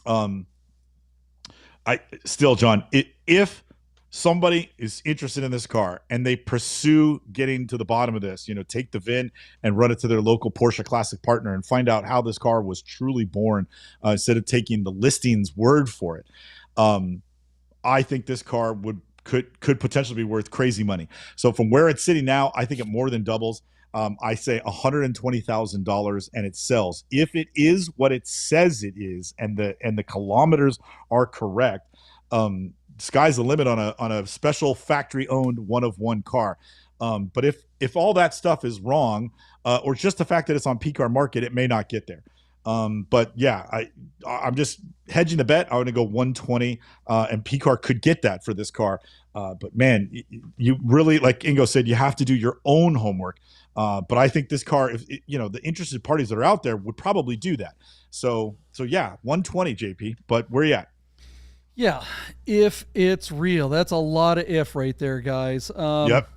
John, if somebody is interested in this car and they pursue getting to the bottom of this, take the VIN and run it to their local Porsche Classic partner and find out how this car was truly born instead of taking the listing's word for it. I think this car could potentially be worth crazy money. So from where it's sitting now, I think it more than doubles. I say $120,000 and it sells. If it is what it says it is, and the kilometers are correct, sky's the limit on a special factory owned one of one car. But if all that stuff is wrong, or just the fact that it's on PCAR Market, it may not get there. But yeah, I'm just hedging the bet. I want to go 120, and PCAR could get that for this car. But man, you really, like Ingo said, you have to do your own homework. But I think this car, if the interested parties that are out there would probably do that. So yeah, 120, JP. But where you at? Yeah, if it's real, that's a lot of if right there, guys. Yep.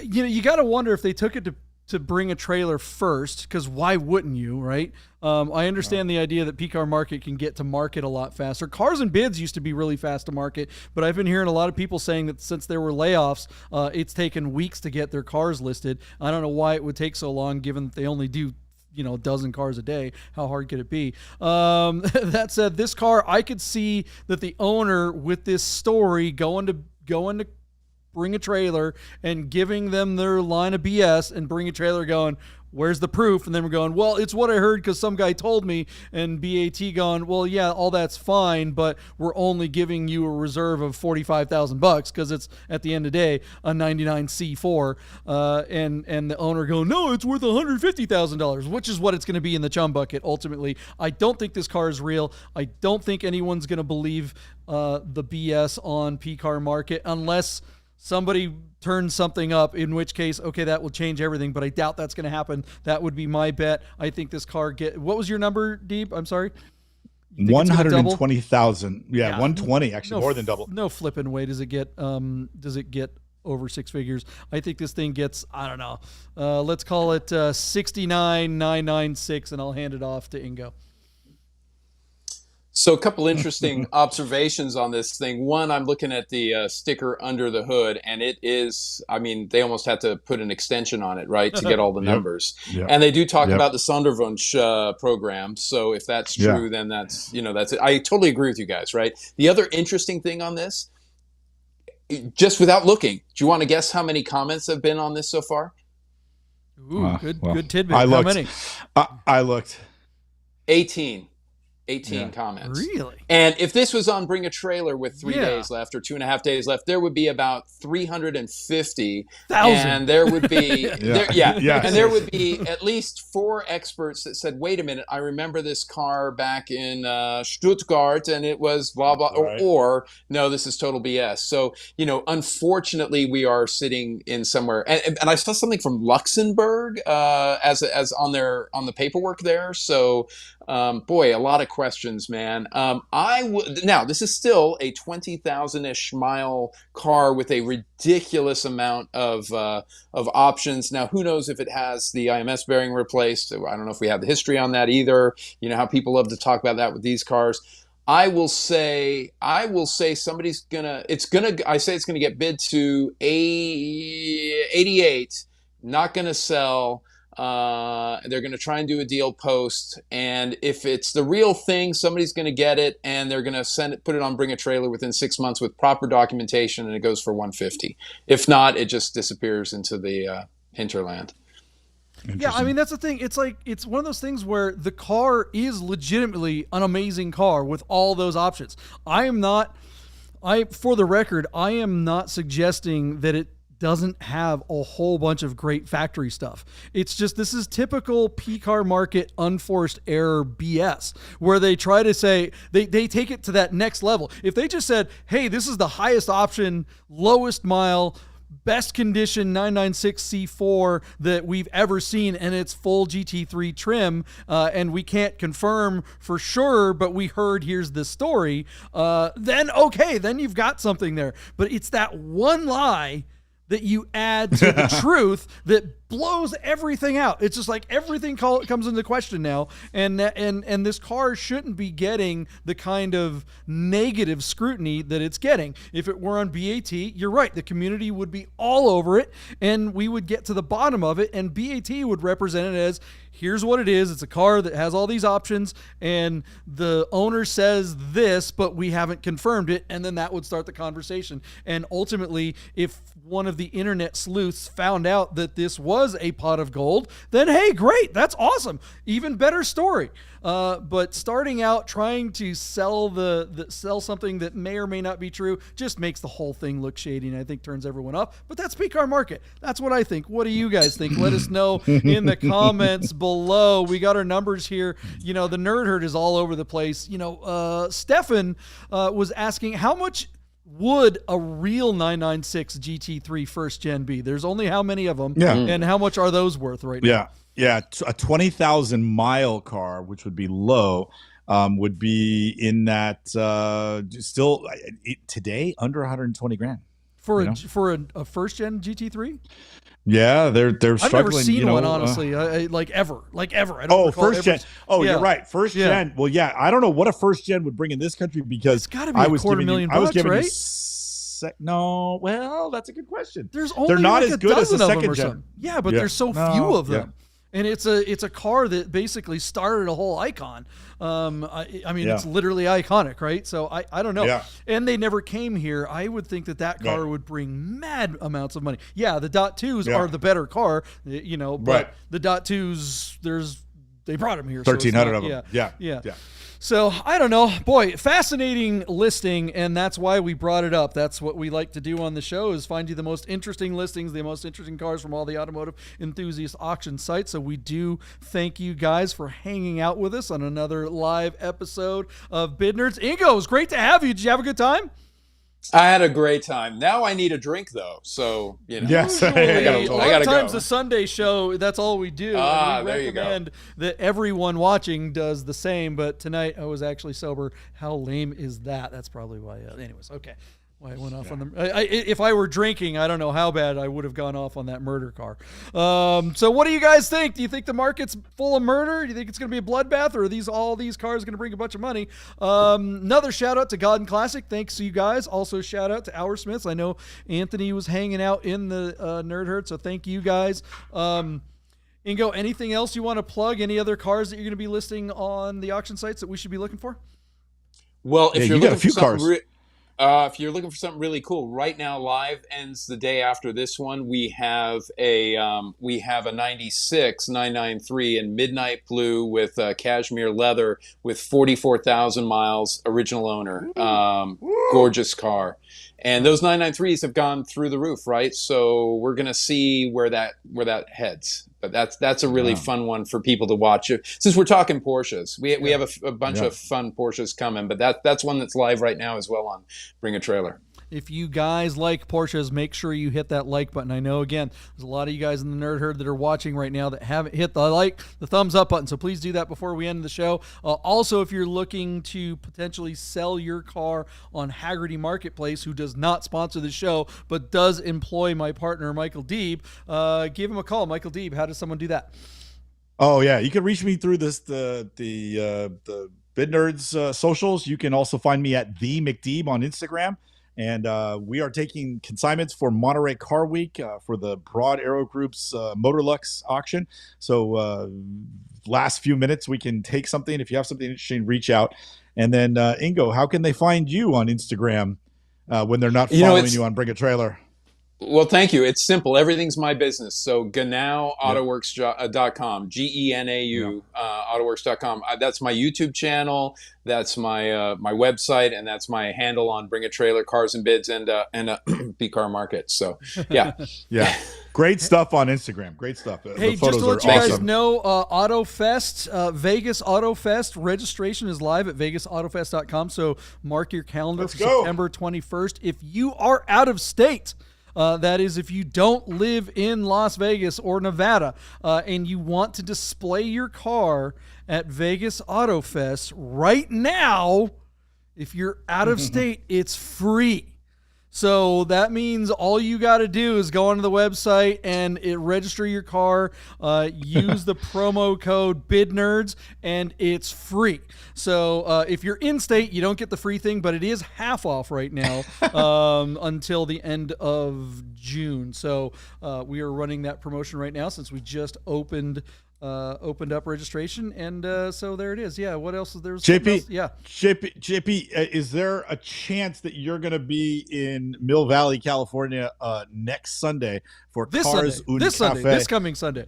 You got to wonder if they took it to bring a trailer first, because why wouldn't you, right? I understand the idea that PCAR Market can get to market a lot faster. Cars and bids used to be really fast to market, but I've been hearing a lot of people saying that since there were layoffs, it's taken weeks to get their cars listed. I don't know why it would take so long, given that they only do a dozen cars a day. How hard could it be? That said, this car, I could see that the owner with this story going to bring a trailer and giving them their line of BS and bring a trailer going, where's the proof? And then we're going, well, it's what I heard because some guy told me, and BAT going, well, yeah, all that's fine, but we're only giving you a reserve of $45,000 because it's, at the end of the day, a 99 C4, and the owner going, no, it's worth $150,000, which is what it's going to be in the chum bucket ultimately. I don't think this car is real. I don't think anyone's going to believe the BS on PCAR Market unless somebody turns something up, in which case, okay, that will change everything, but I doubt that's going to happen. That would be my bet. I think this car what was your number, Deeb? I'm sorry. 120,000. Yeah, 120, actually, more than double. No flipping way does it get over 6 figures. I think this thing gets, I don't know, let's call it 69,996, and I'll hand it off to Ingo. So a couple interesting observations on this thing. One, I'm looking at the sticker under the hood, and it is, they almost had to put an extension on it, right, to get all the numbers. Yep. And they do talk about the Sonderwunsch program. So if that's true, then that's it. I totally agree with you guys, right? The other interesting thing on this, just without looking, do you want to guess how many comments have been on this so far? Ooh, good tidbit. How many? I looked. 18 comments. Really? And if this was on Bring a Trailer with 3 days left or 2.5 days left, there would be about 350,000. And there would be there would be at least 4 experts that said, wait a minute, I remember this car back in Stuttgart and it was blah blah, or no, this is total BS. So, unfortunately we are sitting in somewhere, and I saw something from Luxembourg as on the paperwork there. So boy, a lot of questions, man. Now this is still a 20,000-ish mile car with a ridiculous amount of options. Now, who knows if it has the IMS bearing replaced? I don't know if we have the history on that either. You know how people love to talk about that with these cars. I will say somebody's gonna. I say it's gonna get bid to 88. Not gonna sell. They're going to try and do a deal post, and if it's the real thing, somebody's going to get it, and they're going to put it on Bring a Trailer within 6 months with proper documentation, and it goes for 150. If not, it just disappears into the hinterland. Yeah, that's the thing. It's like, it's one of those things where the car is legitimately an amazing car with all those options. For the record, I am not suggesting that it doesn't have a whole bunch of great factory stuff. It's just, this is typical PCAR Market unforced error BS, where they try to say, they take it to that next level. If they just said, hey, this is the highest option, lowest mile, best condition 996 C4 that we've ever seen, and it's full GT3 trim, and we can't confirm for sure, but we heard here's the story, then okay, then you've got something there. But it's that one lie that you add to the truth that blows everything out. It's just like everything comes into question now, and this car shouldn't be getting the kind of negative scrutiny that it's getting. If it were on BAT, you're right, the community would be all over it, and we would get to the bottom of it, and BAT would represent it as, here's what it is. It's a car that has all these options, and the owner says this, but we haven't confirmed it, and then that would start the conversation. And ultimately, if one of the internet sleuths found out that this was a pot of gold, then hey, great, that's awesome, even better story. But starting out trying to sell sell something that may or may not be true just makes the whole thing look shady, and I think turns everyone off. But that's PCAR Market. That's what I think. What do you guys think? Let us know in the comments below. We got our numbers here. You know, the nerd herd is all over the place. You know, Stefan was asking, how much would a real 996 GT3 first gen be? There's only how many of them, and how much are those worth right now? Yeah, a 20,000 mile car, which would be low, would be in that still today under 120 grand for a first gen GT3. Yeah, they're struggling. I've never seen one, honestly. Like ever. I don't. First gen. Oh, yeah. You're right. First gen. Well, yeah, I don't know what a first gen would bring in this country, because it's got to be $250,000, I was giving right? No, well, that's a good question. There's only they're not like as good as the second gen. Something. Yeah, but there's so few of them. And it's a car that basically started a whole icon. I mean, it's literally iconic, right? So I don't know. Yeah. And they never came here. I would think that car would bring mad amounts of money. Yeah, the .2s are the better car, you know, but the .2s, they brought them here. 1,300 of them. Yeah. So I don't know, boy, fascinating listing, and that's why we brought it up. That's what we like to do on the show, is find you the most interesting listings, the most interesting cars from all the automotive enthusiast auction sites. So we do thank you guys for hanging out with us on another live episode of Bid Nerds. Ingo, it was great to have you. Did you have a good time? I had a great time. Now I need a drink, though. So, you know. Yes. I gotta go. The Sunday show, that's all we do. And we there you go. recommend that everyone watching does the same. But tonight I was actually sober. How lame is that? That's probably why. Anyways, okay. Why I went off on the. If I were drinking, I don't know how bad I would have gone off on that murder car. So what do you guys think? Do you think the market's full of murder? Do you think it's going to be a bloodbath, or are all these cars going to bring a bunch of money? Another shout out to Godden Classic. Thanks to you guys. Also shout out to Our Smiths. I know Anthony was hanging out in the nerd herd, so thank you guys. Ingo, anything else you want to plug? Any other cars that you're going to be listing on the auction sites that we should be looking for? Well, if you're you got looking a few for cars. if you're looking for something really cool, right now live ends the day after this one. We have a 96 993 in midnight blue with cashmere leather with 44,000 miles, original owner, gorgeous car. And those 993s have gone through the roof, right? So we're gonna see where that heads. But that's a really fun one for people to watch. Since we're talking Porsches, we have a bunch of fun Porsches coming, but that's one that's live right now as well on Bring a Trailer. If you guys like Porsches, make sure you hit that like button. I know, again, there's a lot of you guys in the nerd herd that are watching right now that haven't hit the thumbs up button. So please do that before we end the show. Also, if you're looking to potentially sell your car on Haggerty Marketplace, who does not sponsor the show, but does employ my partner, Michael Deeb, give him a call. Michael Deeb, how does someone do that? Oh, yeah. You can reach me through the Bid Nerds socials. You can also find me at the McDeeb on Instagram. And we are taking consignments for Monterey Car Week for the Broad Arrow Group's Motorlux auction. So last few minutes, we can take something. If you have something interesting, reach out. And then, Ingo, how can they find you on Instagram when they're not following you on Bring a Trailer? Well, thank you. It's simple. Everything's my business. So GenauAutoworks.com, GENAU, autoworks.com. That's my YouTube channel. That's my my website, and that's my handle on Bring a Trailer, Cars and Bids, and PCAR Market. So, yeah. Yeah. Great stuff on Instagram. Great stuff. Hey, just to let you guys know, AutoFest, Vegas AutoFest registration is live at vegasautofest.com. So mark your calendar for September 21st. If you are out of state, that is, if you don't live in Las Vegas or Nevada, and you want to display your car at Vegas AutoFest right now, if you're out of state, it's free. So that means all you got to do is go onto the website and register your car, use the promo code BidNerds, and it's free. So if you're in state, you don't get the free thing, but it is half off right now until the end of June. So we are running that promotion right now since we just opened up registration, and so there it is. Yeah, what else is there? JP, yeah. JP, is there a chance that you're going to be in Mill Valley, California next Sunday for this Cars Sunday, this Cafe? Sunday, this coming Sunday?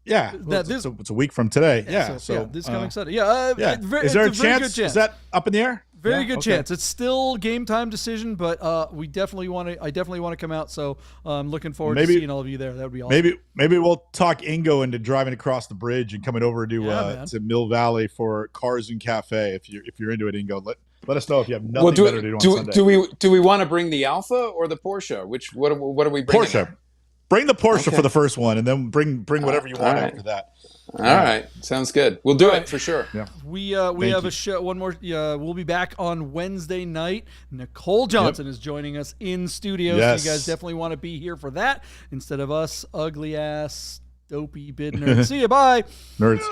Yeah, it's a week from today. Yeah, so this coming Sunday. Yeah, is there a chance? Is that up in the air? Very good chance. It's still game time decision, but we definitely want to. I definitely want to come out. So I'm looking forward to seeing all of you there. That would be awesome. Maybe we'll talk Ingo into driving across the bridge and coming over to Mill Valley for Cars and Cafe. If you're into it, Ingo, let us know if you have nothing better to do on Sunday. Do we want to bring the Alpha or the Porsche? What are we bringing? Porsche. Bring the Porsche for the first one, and then bring whatever you want after that. All right, sounds good. We'll do it for sure. Yeah. We have a show. One more. We'll be back on Wednesday night. Nicole Johnson is joining us in studio. Yes. So you guys definitely want to be here for that instead of us ugly ass dopey bid nerds. See you. Bye, nerds.